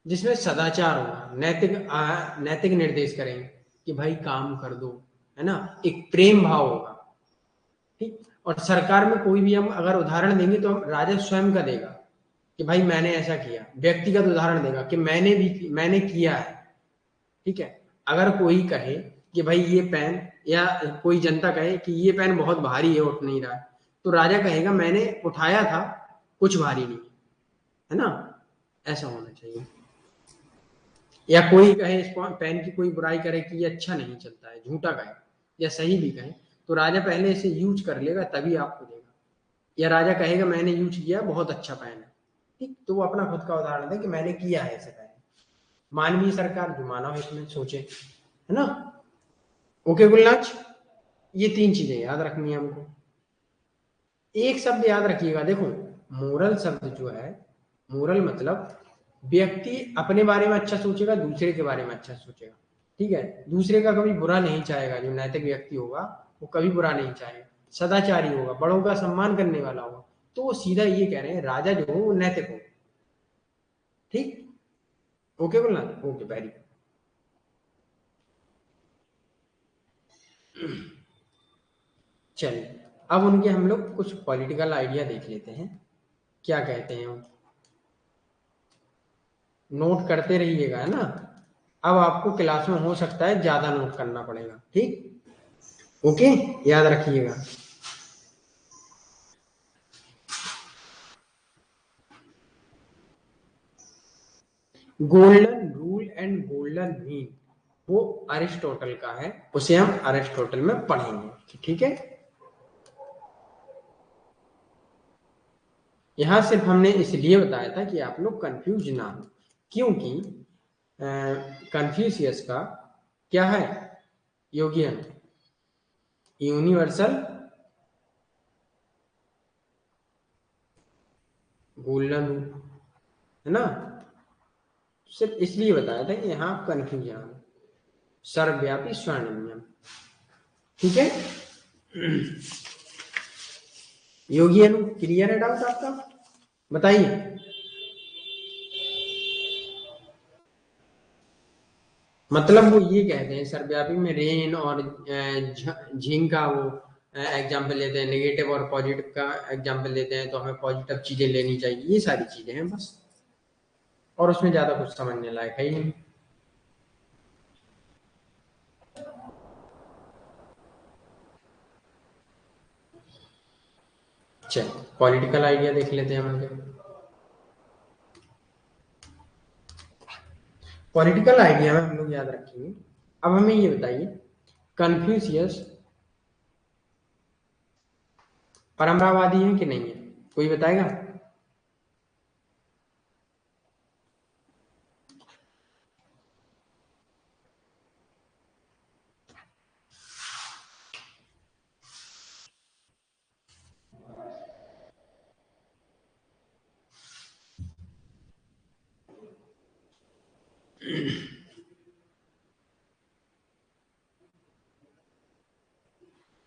जिसमें सदाचार होगा, नैतिक निर्देश करेंगे कि भाई काम कर दो, है ना, एक प्रेम भाव होगा। ठीक, और सरकार में कोई भी हम अगर उदाहरण देंगे तो हम राजा स्वयं का देगा कि भाई मैंने ऐसा किया, व्यक्तिगत उदाहरण देगा कि मैंने किया है। ठीक है, अगर कोई कहे कि भाई ये पेन, या कोई जनता कहे कि ये पेन बहुत भारी है उठ नहीं रहा है, तो राजा कहेगा मैंने उठाया था, कुछ भारी नहीं, है ना, ऐसा होना चाहिए। या कोई कहे इस पेन की कोई बुराई करे कि ये अच्छा नहीं चलता है, झूठा कहे या सही भी कहे, तो राजा पहले इसे यूज कर लेगा तभी आपको देगा। या राजा कहेगा मैंने यूज किया, बहुत अच्छा पेन है, ठीक, तो वो अपना खुद का उदाहरण दे कि मैंने किया है ऐसे पेन। मानवीय सरकार, जो मानव हित में सोचे, है ना। ओके गुलनाज, ये 3 चीजें याद रखनी है हमको। एक शब्द याद रखिएगा, देखो मोरल शब्द जो है, मोरल मतलब व्यक्ति अपने बारे में अच्छा सोचेगा, दूसरे के बारे में अच्छा सोचेगा। ठीक है, दूसरे का कभी बुरा नहीं चाहेगा, जो नैतिक व्यक्ति होगा वो कभी बुरा नहीं चाहेगा, सदाचारी होगा, बड़ों का सम्मान करने वाला होगा। तो वो सीधा ये कह रहे हैं राजा जो हो वो नैतिक हो। ठीक, ओके बोलना, ओके वेरी। चलिए, अब उनके हम लोग कुछ पॉलिटिकल आइडिया देख लेते हैं, क्या कहते हैं वो। नोट करते रहिएगा, है ना। अब आपको क्लास में हो सकता है ज्यादा नोट करना पड़ेगा, ठीक, ओके, याद रखिएगा। Golden rule and golden mean, वो अरिस्टोटल का है, उसे हम अरिस्टोटल में पढ़ेंगे। ठीक है, यहां सिर्फ हमने इसलिए बताया था कि आप लोग कंफ्यूज ना हो, क्योंकि कन्फ्यूशियस का क्या है, योगियन, यूनिवर्सल गोल्डन रूल, है ना। सिर्फ इसलिए बताया था कि यहाँ आप कंफ्यूज ना हो, सर्वव्यापी स्वर्ण नियम। ठीक है, योगी अनु, क्लियर है डाउट आपका, बताइए। मतलब वो ये कहते हैं सर्वव्यापी में रेन और झिंग का वो एग्जाम्पल लेते हैं, नेगेटिव और पॉजिटिव का एग्जाम्पल लेते हैं, तो हमें पॉजिटिव चीजें लेनी चाहिए, ये सारी चीजें हैं बस, और उसमें ज्यादा कुछ समझने लायक है ही नहीं। चल, पॉलिटिकल आइडिया देख लेते हैं हम आगे। पॉलिटिकल आइडिया में हम लोग याद रखेंगे। अब हमें ये बताइए, कन्फ्यूशियस परंपरावादी है कि नहीं है, कोई बताएगा।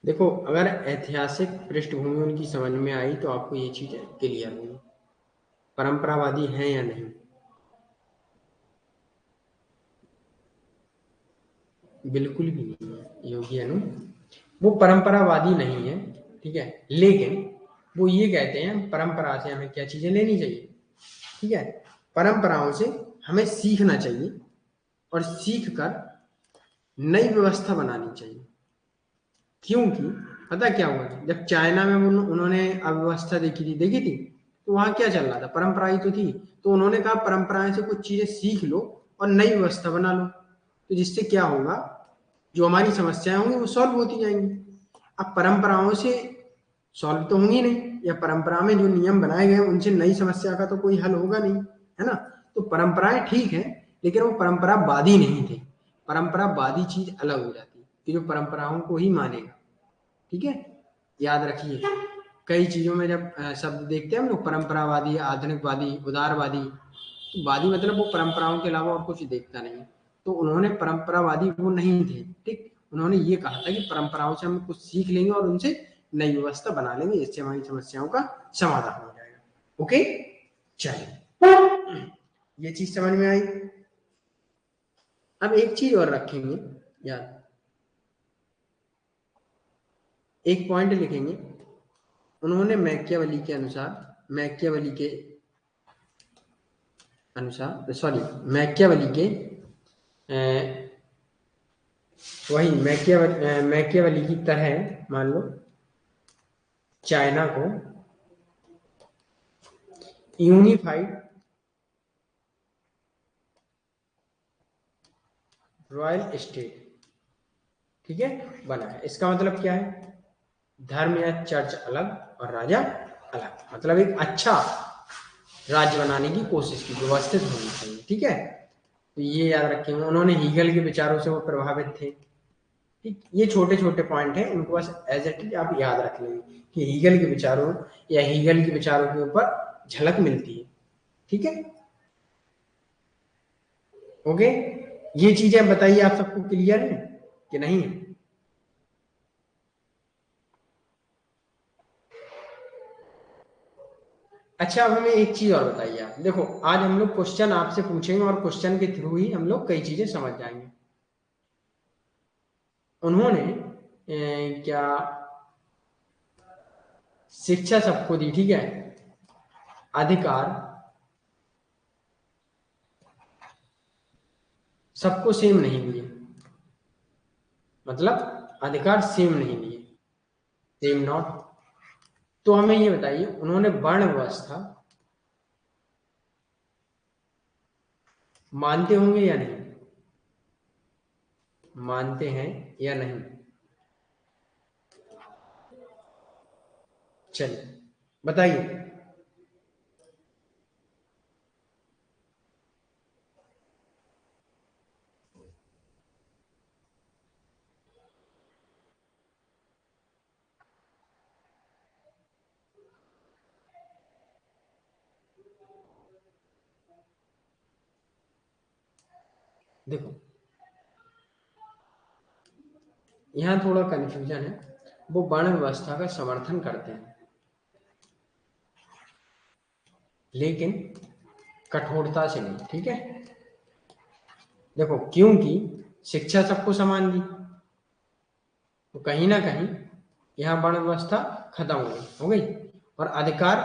देखो अगर ऐतिहासिक पृष्ठभूमि उनकी समझ में आई तो आपको ये चीज क्लियर होगी, परंपरावादी हैं या नहीं। बिल्कुल भी नहीं है योगी अनु, वो परंपरावादी नहीं है, ठीक है, लेकिन वो ये कहते हैं परंपरा से हमें क्या चीजें लेनी चाहिए, ठीक है, परंपराओं से हमें सीखना चाहिए और सीख कर नई व्यवस्था बनानी चाहिए। क्योंकि पता क्या हुआ था, जब चाइना में उन्होंने अव्यवस्था देखी थी, तो वहां क्या चल रहा था, परंपराएं तो थी, तो उन्होंने कहा परंपराएं से कुछ चीजें सीख लो और नई व्यवस्था बना लो, तो जिससे क्या होगा, जो हमारी समस्याएं होंगी वो सॉल्व होती जाएंगी। अब परंपराओं से सॉल्व तो होंगी नहीं, या परंपरा में जो नियम बनाए गए उनसे नई समस्या का तो कोई हल होगा नहीं, है ना। तो परंपराएं ठीक है, लेकिन वो परंपरावादी नहीं थे। परंपरावादी चीज अलग हो जाती है कि जो परंपराओं को ही मानेगा, ठीक है, याद रखिए। कई चीजों में जब शब्द देखते हैं हम लोग, परंपरावादी, आधुनिकवादी, उदारवादी, तो वादी मतलब वो परंपराओं के अलावा और कुछ देखता नहीं, तो उन्होंने परंपरावादी वो नहीं थे, ठीक, उन्होंने ये कहा था कि परंपराओं से हम कुछ सीख लेंगे और उनसे नई व्यवस्था बना लेंगे, इससे हमारी समस्याओं का समाधान हो जाएगा। ओके, चलिए, ये चीज समझ में आई। अब एक चीज और रखेंगे याद, एक पॉइंट लिखेंगे, उन्होंने मैकियावेली के अनुसार सॉरी मैकियावेली के वही मैकियावेली की तरह मान लो चाइना को यूनिफाइड रॉयल स्टेट, ठीक है, बना है। इसका मतलब क्या है, धर्म या चर्च अलग और राजा अलग, मतलब एक अच्छा राज्य बनाने की कोशिश की, व्यवस्थित होनी चाहिए, ठीक है। तो ये याद रखेंगे, उन्होंने हीगल के विचारों से वो प्रभावित थे, ठीक। ये छोटे छोटे पॉइंट हैं, इनको बस एज इट इज आप याद रख लेंगे कि हीगल के विचारों या हीगल के विचारों के ऊपर झलक मिलती है, ठीक है। ओके, ये चीजें बताइए आप सबको क्लियर है कि नहीं है। अच्छा, अब हमें एक चीज और बताइए आप, देखो आज हम लोग क्वेश्चन आपसे पूछेंगे और क्वेश्चन के थ्रू ही हम लोग कई चीजें समझ जाएंगे। उन्होंने क्या शिक्षा सबको दी, ठीक है, अधिकार सबको सेम नहीं दिए, मतलब अधिकार सेम नहीं दिए, सेम नॉट। तो हमें ये बताइए, उन्होंने वर्ण व्यवस्था मानते होंगे या नहीं, मानते हैं या नहीं, चलिए बताइए। देखो यहाँ थोड़ा कंफ्यूजन है, वो वर्ण व्यवस्था का समर्थन करते हैं लेकिन कठोरता से नहीं, ठीक है। देखो क्योंकि शिक्षा सबको समान दी, तो कहीं ना कहीं यहाँ वर्ण व्यवस्था खत्म हो गई और अधिकार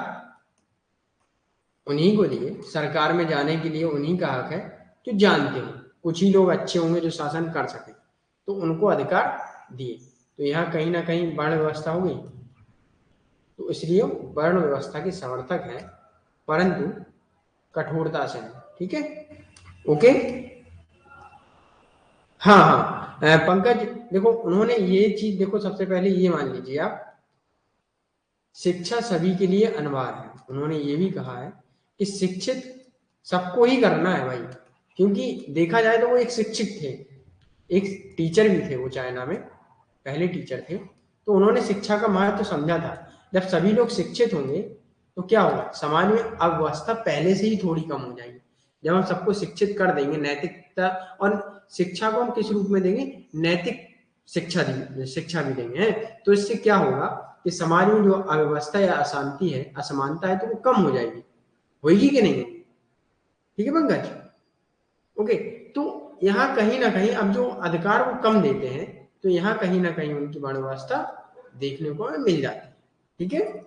उन्हीं को दिए, सरकार में जाने के लिए उन्हीं का हक है जो जानते हो, कुछ ही लोग अच्छे होंगे जो शासन कर सके, तो उनको अधिकार दिए, तो यहाँ कहीं ना कहीं वर्ण व्यवस्था हो गई, तो इसलिए वर्ण व्यवस्था के समर्थक हैं, परंतु कठोरता से नहीं, ठीक है। ओके, हाँ हाँ पंकज, देखो उन्होंने ये चीज, देखो सबसे पहले ये मान लीजिए आप, शिक्षा सभी के लिए अनिवार्य है, उन्होंने ये भी कहा है कि शिक्षित सबको ही करना है भाई, क्योंकि देखा जाए तो वो एक शिक्षित थे, एक टीचर भी थे वो, चाइना में पहले टीचर थे, तो उन्होंने शिक्षा का महत्व तो समझा था। जब सभी लोग शिक्षित होंगे तो क्या होगा, समाज में अव्यवस्था पहले से ही थोड़ी कम हो जाएगी, जब हम सबको शिक्षित कर देंगे, नैतिकता, और शिक्षा को हम किस रूप में देंगे, नैतिक शिक्षा भी देंगे हैं। तो इससे क्या होगा कि समाज में जो अव्यवस्था या अशांति है, असमानता है, तो वो कम हो जाएगी, होगी कि नहीं होगी? ठीक है पंकज, ओके। तो यहाँ कहीं ना कहीं अब जो अधिकार वो कम देते हैं, तो यहाँ कहीं ना कहीं उनकी व्यवस्था देखने को मिल जाती है। ठीक है,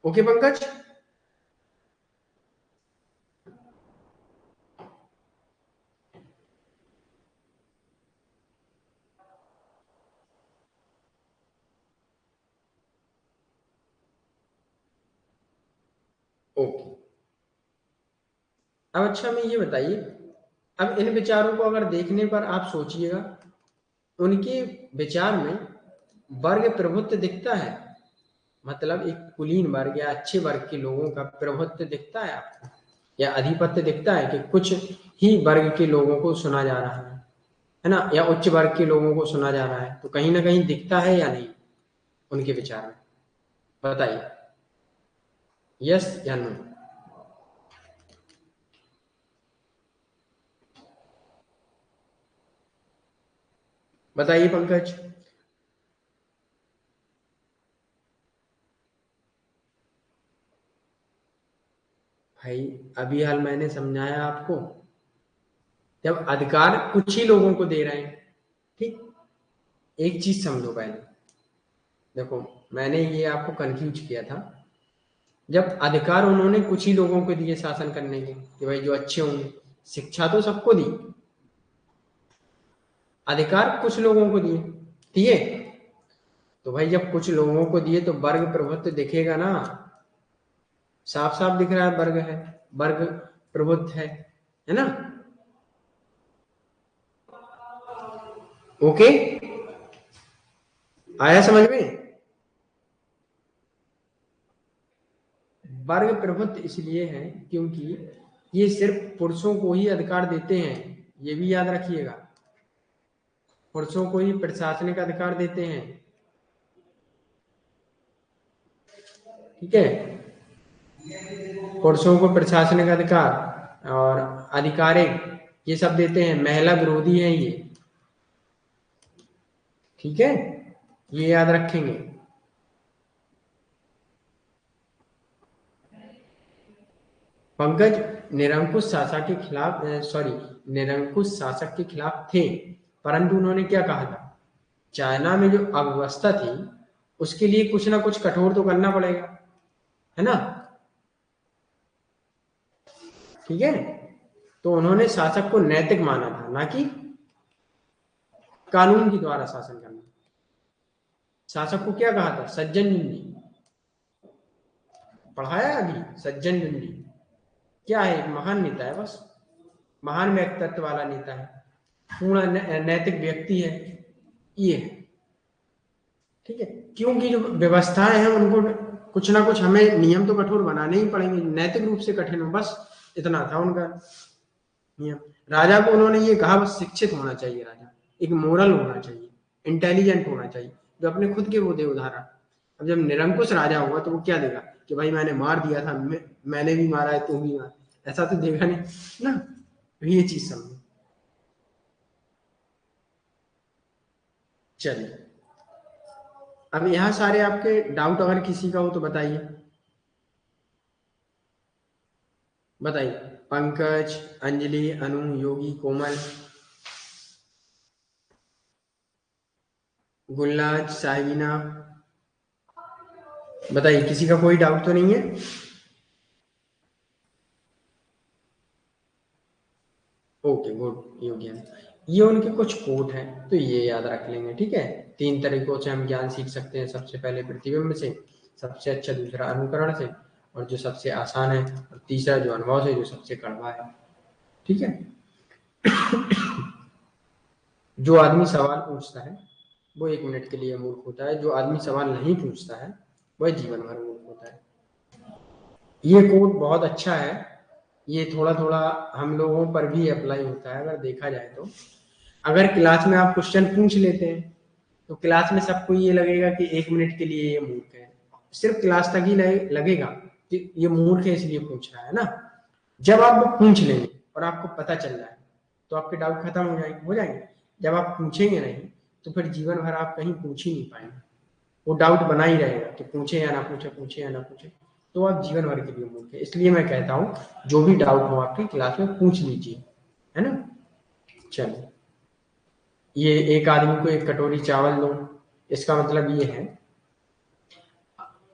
ओके पंकज। ओके, अब अच्छा हमें ये बताइए, अब इन विचारों को अगर देखने पर आप सोचिएगा, उनके विचार में वर्ग प्रभुत्व दिखता है, मतलब एक कुलीन वर्ग या अच्छे वर्ग के लोगों का प्रभुत्व दिखता है आपको, या अधिपत्य दिखता है कि कुछ ही वर्ग के लोगों को सुना जा रहा है ना, या उच्च वर्ग के लोगों को सुना जा रहा है, तो कहीं ना कहीं दिखता है या नहीं उनके विचार में? बताइए, यस या नो। बताइए पंकज। भाई अभी हाल मैंने समझाया आपको, जब अधिकार कुछ ही लोगों को दे रहे हैं, ठीक, एक चीज समझो पहले, देखो मैंने ये आपको कंफ्यूज किया था, जब अधिकार उन्होंने कुछ ही लोगों को दिए शासन करने के, कि भाई जो अच्छे होंगे, शिक्षा तो सबको दी, अधिकार कुछ लोगों को दिए, ठीक है। तो भाई जब कुछ लोगों को दिए तो वर्ग प्रभुत्व दिखेगा ना, साफ साफ दिख रहा है वर्ग है, वर्ग प्रभुत्व है ना? ओके, आया समझ में? वर्ग प्रभुत्व इसलिए है क्योंकि ये सिर्फ पुरुषों को ही अधिकार देते हैं, ये भी याद रखिएगा, पुरुषों को ही प्रशासनिक अधिकार देते हैं, ठीक है, पुरुषों को प्रशासनिक अधिकार और आधिकारिक ये सब देते हैं, महिला विरोधी है ये, ठीक है, ये याद रखेंगे। पंकज निरंकुश शासक के खिलाफ, सॉरी, निरंकुश शासक के खिलाफ थे, परंतु उन्होंने क्या कहा था, चाइना में जो अव्यवस्था थी उसके लिए कुछ ना कुछ कठोर तो करना पड़ेगा, है ना? ठीक है, तो उन्होंने शासक को नैतिक माना था, ना कि कानून के द्वारा शासन करना। शासक को क्या कहा था, सज्जन जुंडी, पढ़ाया अभी, सज्जन जुंडी क्या है, एक महान नेता है, बस महान व्यक्तित्व वाला नेता है, पूर्ण नैतिक व्यक्ति है ये, ठीक है। क्योंकि जो व्यवस्थाएं हैं उनको कुछ ना कुछ हमें नियम तो कठोर बनाने ही पड़ेंगे, नैतिक रूप से कठिन हो, बस इतना था उनका नियम। राजा को उन्होंने ये कहा बस शिक्षित होना चाहिए राजा, एक मोरल होना चाहिए, इंटेलिजेंट होना चाहिए, जो अपने खुद के वो दे उदाहरण। अब जब निरंकुश राजा होगा तो वो क्या देगा कि भाई मैंने मार दिया था, मैंने भी मारा है, तू भी मार, ऐसा तो देगा नहीं ना। तो ये चीज समझो। चलिए, अब यहाँ सारे आपके डाउट अगर किसी का हो तो बताइए, बताइए। पंकज, अंजलि, अनु, योगी, कोमल, गुलनाज, साहिना, बताइए, किसी का कोई डाउट तो नहीं है? ओके गुड योगियन, ये उनके कुछ कोट हैं तो ये याद रख लेंगे, ठीक है। 3 तरीकों से हम ज्ञान सीख सकते हैं, सबसे पहले प्रतिबिंब से, सबसे अच्छा दूसरा अनुकरण से, और जो सबसे आसान है, और तीसरा जो अनुभव से, जो सबसे कड़वा है, ठीक है। जो आदमी सवाल पूछता है वो 1 मिनट के लिए मूर्ख होता है, जो आदमी सवाल नहीं पूछता है वह जीवन भर मूर्ख होता है। ये कोट बहुत अच्छा है, ये थोड़ा थोड़ा हम लोगों पर भी अप्लाई होता है अगर देखा जाए तो। अगर क्लास में आप क्वेश्चन पूछ लेते हैं तो क्लास में सबको ये लगेगा कि 1 मिनट के लिए ये मूर्ख है, सिर्फ क्लास तक ही लगेगा कि ये मूर्ख है इसलिए पूछ रहा है ना। जब आप वो पूछ लेंगे और आपको पता चल जाए तो आपके डाउट खत्म हो जाएंगे। जब आप पूछेंगे नहीं तो फिर जीवन भर आप कहीं पूछ ही नहीं पाएंगे, वो डाउट बना ही रहेगा कि पूछे या ना पूछे, पूछे या ना पूछे, तो आप जीवन भर के लिए मूर्ख है। इसलिए मैं कहता हूँ जो भी डाउट हो आपकी क्लास में पूछ लीजिए, है ना। चलिए, ये एक आदमी को एक कटोरी चावल दो, इसका मतलब ये है,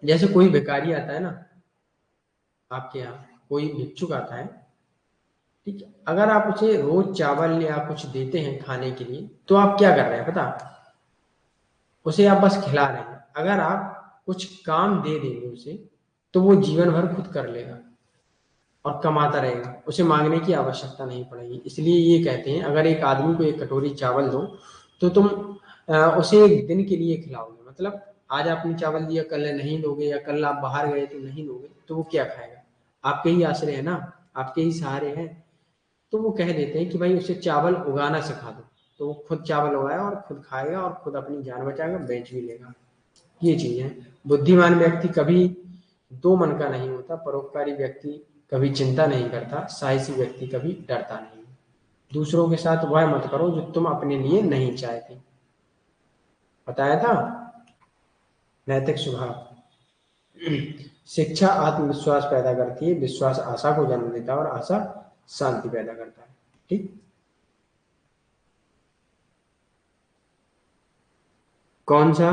जैसे कोई भिखारी आता है ना आपके यहाँ, कोई भिक्षुक आता है, ठीक है, अगर आप उसे रोज चावल या कुछ देते हैं खाने के लिए, तो आप क्या कर रहे हैं पता, उसे आप बस खिला रहे हैं। अगर आप कुछ काम दे देंगे उसे, तो वो जीवन भर खुद कर लेगा और कमाता रहेगा, उसे मांगने की आवश्यकता नहीं पड़ेगी। इसलिए ये कहते हैं अगर एक आदमी को एक कटोरी चावल दो, तो तुम उसे एक दिन के लिए खिलाओगे, मतलब आज आपने चावल दिया, कल नहीं लोगे, या कल आप बाहर गए तो नहीं लोगे, तो वो क्या खाएगा, आपके ही आश्रय है ना, आपके ही सहारे हैं। तो वो कह देते हैं कि भाई उसे चावल उगाना सिखा दो, तो वो खुद चावल उगाएगा और खुद खाएगा और खुद अपनी जान बचाएगा, बेच भी लेगा। ये चीज है। बुद्धिमान व्यक्ति कभी दो मन का नहीं होता, परोपकारी व्यक्ति कभी चिंता नहीं करता, साहसी व्यक्ति कभी डरता नहीं। दूसरों के साथ वह मत करो जो तुम अपने लिए नहीं चाहते। बताया था। नैतिक स्वभाव। शिक्षा आत्मविश्वास पैदा करती है, विश्वास आशा को जन्म देता है और आशा शांति पैदा करता है। ठीक। कौन सा,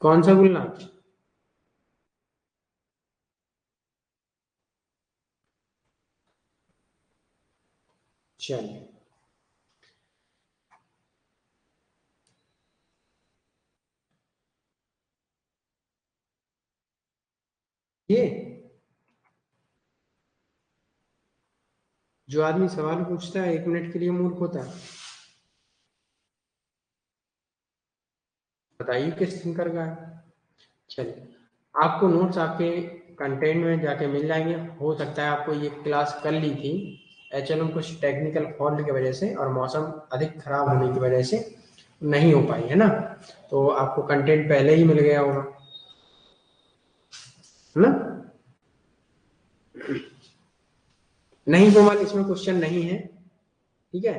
कौन सा गुलना। चलिए, ये जो आदमी सवाल पूछता है 1 मिनट के लिए मूर्ख होता है। बताइए किस थिंकर का है। चलिए, आपको नोट्स आपके कंटेंट में जाके मिल जाएंगे। हो सकता है आपको ये क्लास कर ली थी, एक्चुअली में कुछ टेक्निकल फॉल्ट की वजह से और मौसम अधिक खराब होने की वजह से नहीं हो पाई, है ना। तो आपको कंटेंट पहले ही मिल गया होगा, है ना। नहीं कोमल, इसमें क्वेश्चन नहीं है, ठीक है।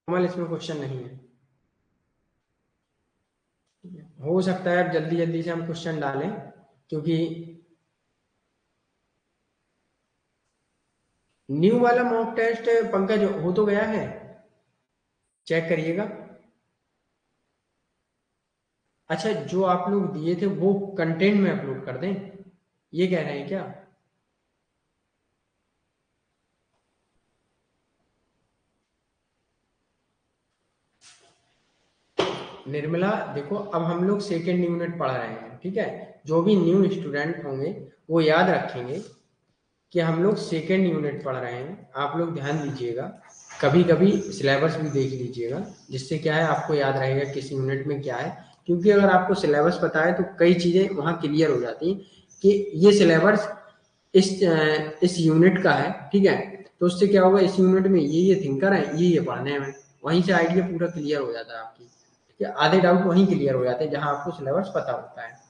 कोमल, इसमें क्वेश्चन नहीं है। हो सकता है अब जल्दी जल्दी से हम क्वेश्चन डालें, क्योंकि न्यू वाला मॉक टेस्ट पंकज हो तो गया है, चेक करिएगा। अच्छा, जो आप लोग दिए थे वो कंटेंट में अपलोड कर दें, ये कह रहे हैं क्या। निर्मला देखो, अब हम लोग सेकेंड यूनिट पढ़ रहे हैं, ठीक है। जो भी न्यू स्टूडेंट होंगे वो याद रखेंगे कि हम लोग सेकेंड यूनिट पढ़ रहे हैं। आप लोग ध्यान दीजिएगा, कभी कभी सिलेबस भी देख लीजिएगा, जिससे क्या है आपको याद रहेगा किस यूनिट में क्या है। क्योंकि अगर आपको सिलेबस पता है तो कई चीजें वहां क्लियर हो जाती हैं कि ये सिलेबस इस यूनिट का है, ठीक है। तो उससे क्या होगा, इस यूनिट में ये थिंकर है, ये पढ़ने में, वहीं से आइडिया पूरा क्लियर हो जाता है आपकी, ठीक है। आधे डाउट वहीं क्लियर हो जाते हैं जहां आपको सिलेबस पता होता है।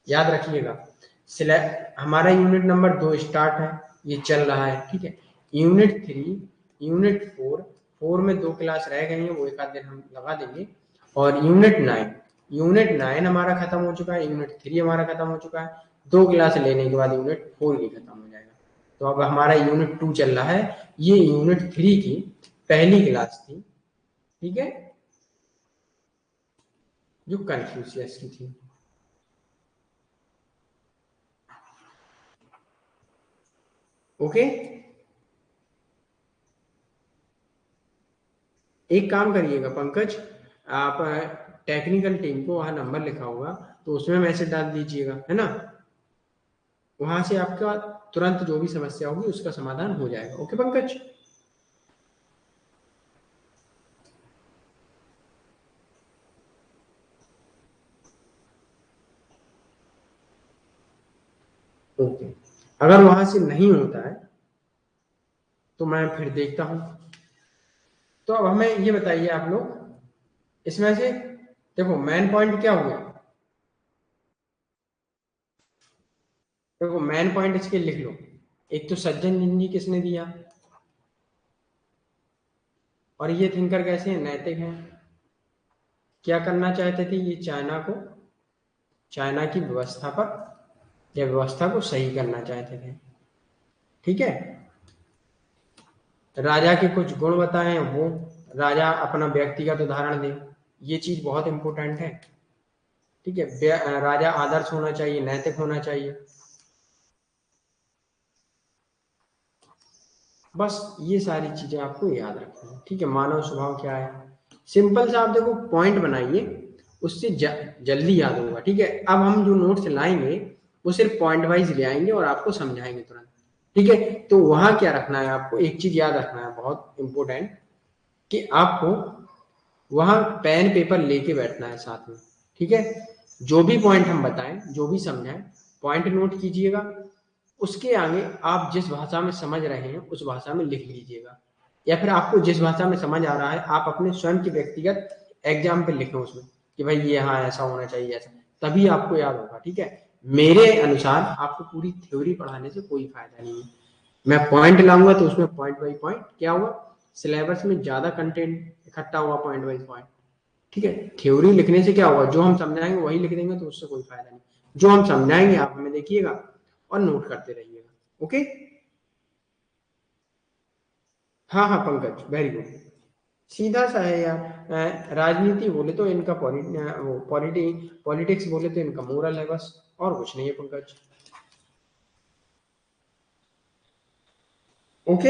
याद रखिएगा, हमारा यूनिट नंबर 2 स्टार्ट है, ये चल रहा है, ठीक है। यूनिट 3, यूनिट 4, 4 में 2 क्लास रह गई हैं, वो एक आध दिन हम लगा देंगे। और यूनिट 9 हमारा खत्म हो चुका है, यूनिट 3 हमारा खत्म हो चुका है। 2 क्लास लेने के बाद यूनिट 4 भी खत्म हो जाएगा। तो अब हमारा यूनिट 2 चल रहा है, ये यूनिट 3 की पहली क्लास थी, ठीक है, जो कन्फ्यूशियस की थी। ओके। एक काम करिएगा पंकज, आप टेक्निकल टीम को वहाँ नंबर लिखा होगा, तो उसमें मैसेज डाल दीजिएगा, है ना। वहां से आपका तुरंत जो भी समस्या होगी उसका समाधान हो जाएगा। ओके पंकज। ओके, अगर वहां से नहीं होता है तो मैं फिर देखता हूँ। तो अब हमें ये बताइए आप लोग, इसमें से देखो मेन पॉइंट क्या हुआ। देखो मेन पॉइंट इसके लिख लो, एक तो सज्जन जिंदगी किसने दिया, और ये थिंकर कैसे हैं, नैतिक हैं। क्या करना चाहते थे ये, चाइना की व्यवस्था पर या व्यवस्था को सही करना चाहते थे। ठीक है, राजा के कुछ गुण बताएं, वो राजा अपना व्यक्तिगत उदाहरण दे, ये चीज बहुत इंपॉर्टेंट है। ठीक है, राजा आदर्श होना चाहिए, नैतिक होना चाहिए। बस ये सारी चीजें आपको याद रखनी है। ठीक है, मानव स्वभाव क्या है, सिंपल सा आप देखो पॉइंट बनाइए, उससे जल्दी याद होगा। ठीक है, अब हम जो नोट्स लाएंगे वो सिर्फ पॉइंट वाइज ले आएंगे और आपको समझाएंगे तुरंत। ठीक है, तो वहां क्या रखना है आपको, एक चीज याद रखना है बहुत इंपॉर्टेंट, कि आपको वहां पेन पेपर लेके बैठना है साथ में। ठीक है, जो भी पॉइंट हम बताएं, जो भी समझाएं, पॉइंट नोट कीजिएगा। उसके आगे आप जिस भाषा में समझ रहे हैं उस भाषा में लिख लीजिएगा, या फिर आपको जिस भाषा में समझ आ रहा है आप अपने स्वयं के व्यक्तिगत एग्जाम्पल लिखें उसमें, कि भाई ये हाँ ऐसा होना चाहिए, ऐसा, तभी आपको याद होगा। ठीक है, मेरे अनुसार आपको पूरी थ्योरी पढ़ाने से कोई फायदा नहीं है। मैं पॉइंट लाऊंगा तो उसमें पॉइंट बाई पॉइंट क्या होगा, सिलेबस में ज्यादा कंटेंट इकट्ठा हुआ पॉइंट बाई पॉइंट। ठीक है, थ्योरी लिखने से क्या होगा, जो हम समझाएंगे वही लिख देंगे तो उससे कोई फायदा नहीं। जो हम समझाएंगे आप हमें देखिएगा और नोट करते रहिएगा। ओके, हाँ हाँ पंकज, वेरी गुड। सीधा सा है यार, राजनीति बोले तो इनका पॉलिटिक्स बोले तो इनका मोरल है, बस और कुछ नहीं है पंकज। ओके,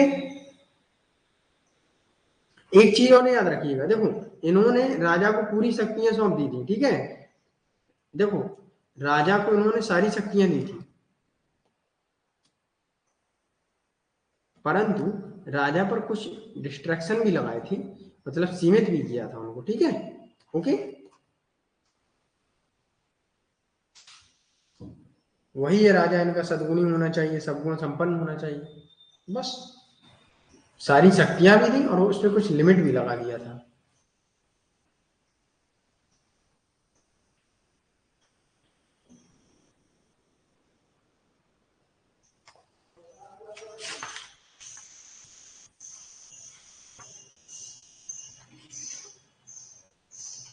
एक चीज और याद रखिएगा, देखो इन्होंने राजा को पूरी शक्तियां सौंप दी थी। ठीक है, देखो राजा को इन्होंने सारी शक्तियां दी थी, परंतु राजा पर कुछ डिस्ट्रैक्शन भी लगाए थे, मतलब सीमित भी किया था उनको। ठीक है, ओके, वही है राजा इनका सद्गुणी होना चाहिए, सद्गुण संपन्न होना चाहिए, बस। सारी शक्तियां भी थी और उसमें कुछ लिमिट भी लगा दिया था।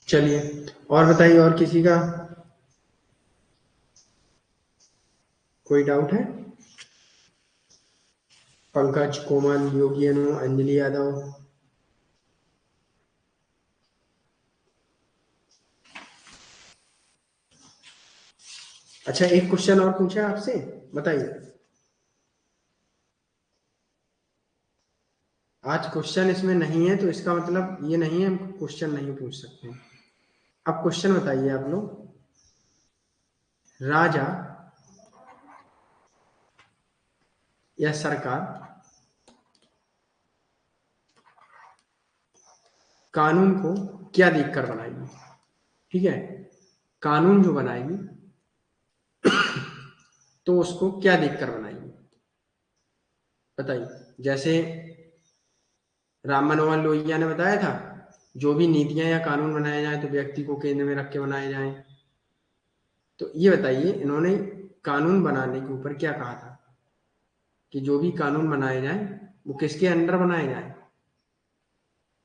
चलिए, और बताइए, और किसी का कोई डाउट है? पंकज, कोमल, योगी अनु, अंजलि यादव। अच्छा, एक क्वेश्चन और पूछा आपसे, बताइए। आज क्वेश्चन इसमें नहीं है तो इसका मतलब ये नहीं है हम क्वेश्चन नहीं पूछ सकते। अब क्वेश्चन बताइए आप लोग, राजा या सरकार कानून को क्या देखकर बनाएगी? ठीक है, कानून जो बनाएगी तो उसको क्या देखकर बनाएगी, बताइए। जैसे राम मनोहर लोहिया ने बताया था, जो भी नीतियां या कानून बनाए जाए तो व्यक्ति को केंद्र में रख के बनाए जाएं। तो ये बताइए, इन्होंने कानून बनाने के ऊपर क्या कहा था, कि जो भी कानून बनाए जाए वो किसके अंडर बनाए जाए,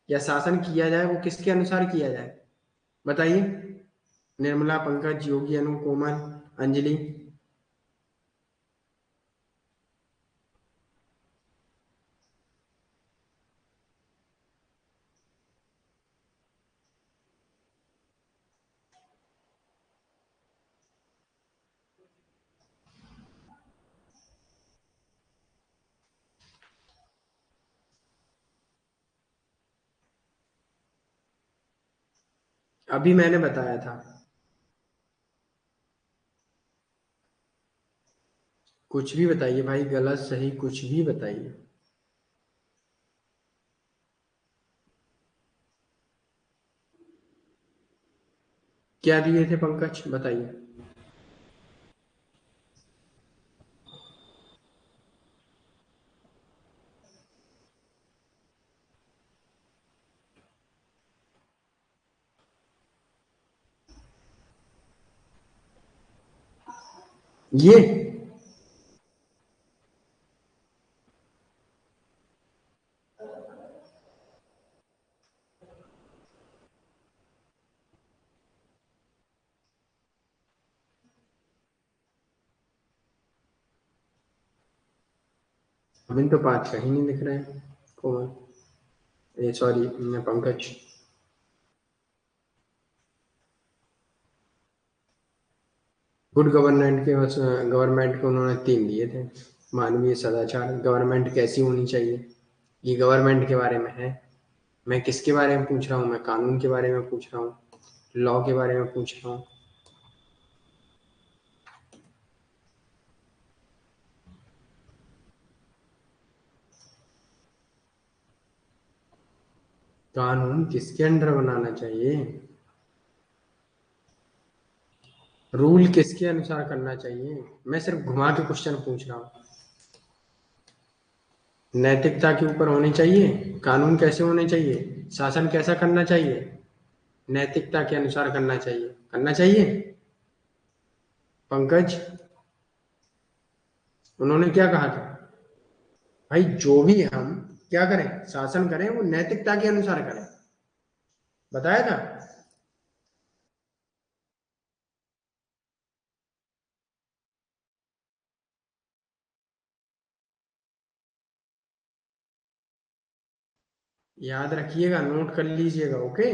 या शासन किया जाए वो किसके अनुसार किया जाए, बताइए। निर्मला, पंकज, योगी अनु, कोमल, अंजलि। अभी मैंने बताया था, कुछ भी बताइए भाई, गलत सही कुछ भी बताइए। क्या दिए थे पंकज, बताइए। ये अभी तो 5 का ही नहीं दिख रहा है कोमल, ये सॉरी पंकज। गुड गवर्नमेंट के गवर्नमेंट को उन्होंने 3 दिए थे। मानवीय सदाचार, गवर्नमेंट कैसी होनी चाहिए, ये गवर्नमेंट के बारे में है। मैं किसके बारे में पूछ रहा हूँ, मैं कानून के बारे में पूछ रहा हूँ, लॉ के बारे में पूछ रहा हूँ। कानून किसके अंडर बनाना चाहिए, रूल किसके अनुसार करना चाहिए, मैं सिर्फ घुमा के क्वेश्चन पूछ रहा हूँ। नैतिकता के ऊपर होनी चाहिए, कानून कैसे होने चाहिए, शासन कैसा करना चाहिए, नैतिकता के अनुसार करना चाहिए। पंकज, उन्होंने क्या कहा था भाई, जो भी हम क्या करें, शासन करें, वो नैतिकता के अनुसार करें, बताया था। याद रखिएगा, नोट कर लीजिएगा, ओके।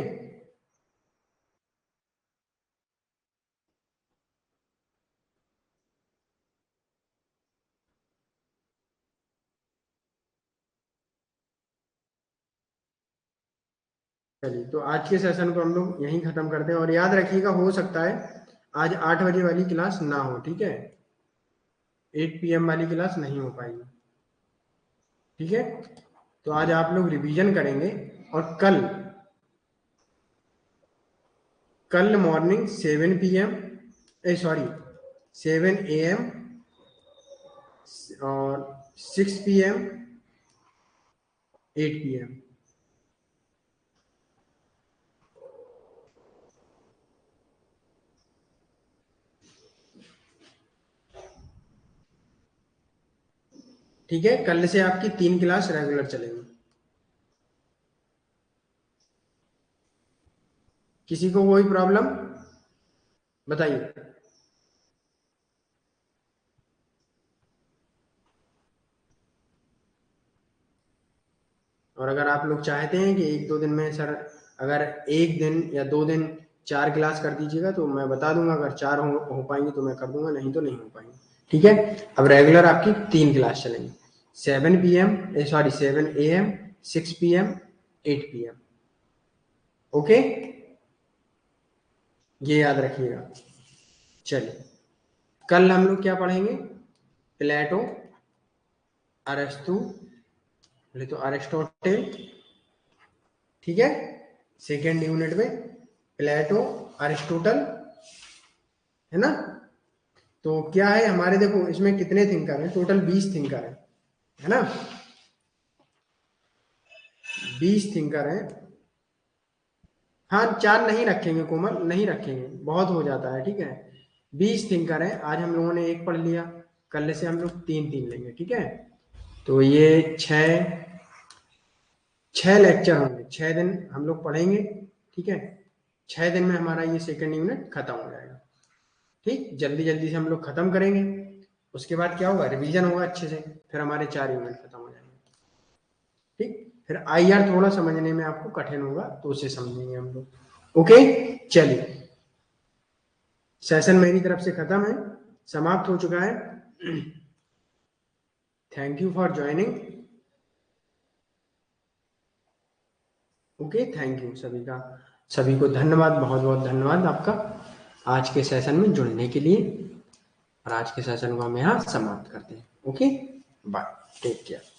चलिए, तो आज के सेशन को हम लोग यहीं खत्म करते हैं, और याद रखिएगा, हो सकता है आज 8 बजे वाली क्लास ना हो, ठीक है, 8 PM वाली क्लास नहीं हो पाएगी, ठीक है। तो आज आप लोग रिवीजन करेंगे, और कल मॉर्निंग 7 PM, सॉरी 7 AM और 6 PM, 8 PM, ठीक है। कल से आपकी 3 क्लास रेगुलर चलेंगी। किसी को कोई प्रॉब्लम बताइए। और अगर आप लोग चाहते हैं कि 1-2 दिन में सर, अगर 1 दिन या 2 दिन 4 क्लास कर दीजिएगा तो मैं बता दूंगा, अगर 4 हो पाएंगी तो मैं कर दूंगा, नहीं तो नहीं हो पाएंगी, ठीक है। अब रेगुलर आपकी 3 क्लास चलेंगी, 7 PM, sorry 7 AM, 6 PM, 8 PM, okay, ये याद रखिएगा। चलिए, कल हम लोग क्या पढ़ेंगे, प्लेटो, अरस्तु, बोले तो अरिस्टोटेल, ठीक है। सेकेंड यूनिट में प्लेटो, अरिस्टोटल, है ना। तो क्या है हमारे, देखो इसमें कितने थिंकर हैं, टोटल 20 थिंकर है ना, 20 थिंकर हैं। हाँ, 4 नहीं रखेंगे कोमल, नहीं रखेंगे, बहुत हो जाता है, ठीक है। 20 थिंकर हैं, आज हम लोगों ने 1 पढ़ लिया, कल से हम लोग 3-3 लेंगे, ठीक है। तो ये 6 लेक्चर होंगे, 6 दिन हम लोग पढ़ेंगे, ठीक है। 6 दिन में हमारा ये सेकेंड यूनिट खत्म हो जाएगा, ठीक। जल्दी जल्दी से हम लोग खत्म करेंगे, उसके बाद क्या होगा, रिवीजन होगा अच्छे से, फिर हमारे 4 यूनिट खत्म हो जाएंगे, ठीक। फिर IR थोड़ा समझने में आपको कठिन होगा, तो उसे समझेंगे हम लोग, ओके। चलिए, सेशन मेरी तरफ से खत्म है, समाप्त हो चुका है। Thank you for joining, okay, thank you सभी का, सभी को धन्यवाद, बहुत बहुत धन्यवाद आपका आज के सेशन में जुड़ने के लिए। और आज के सेशन को हम यहाँ समाप्त करते हैं, ओके, बाय, टेक केयर।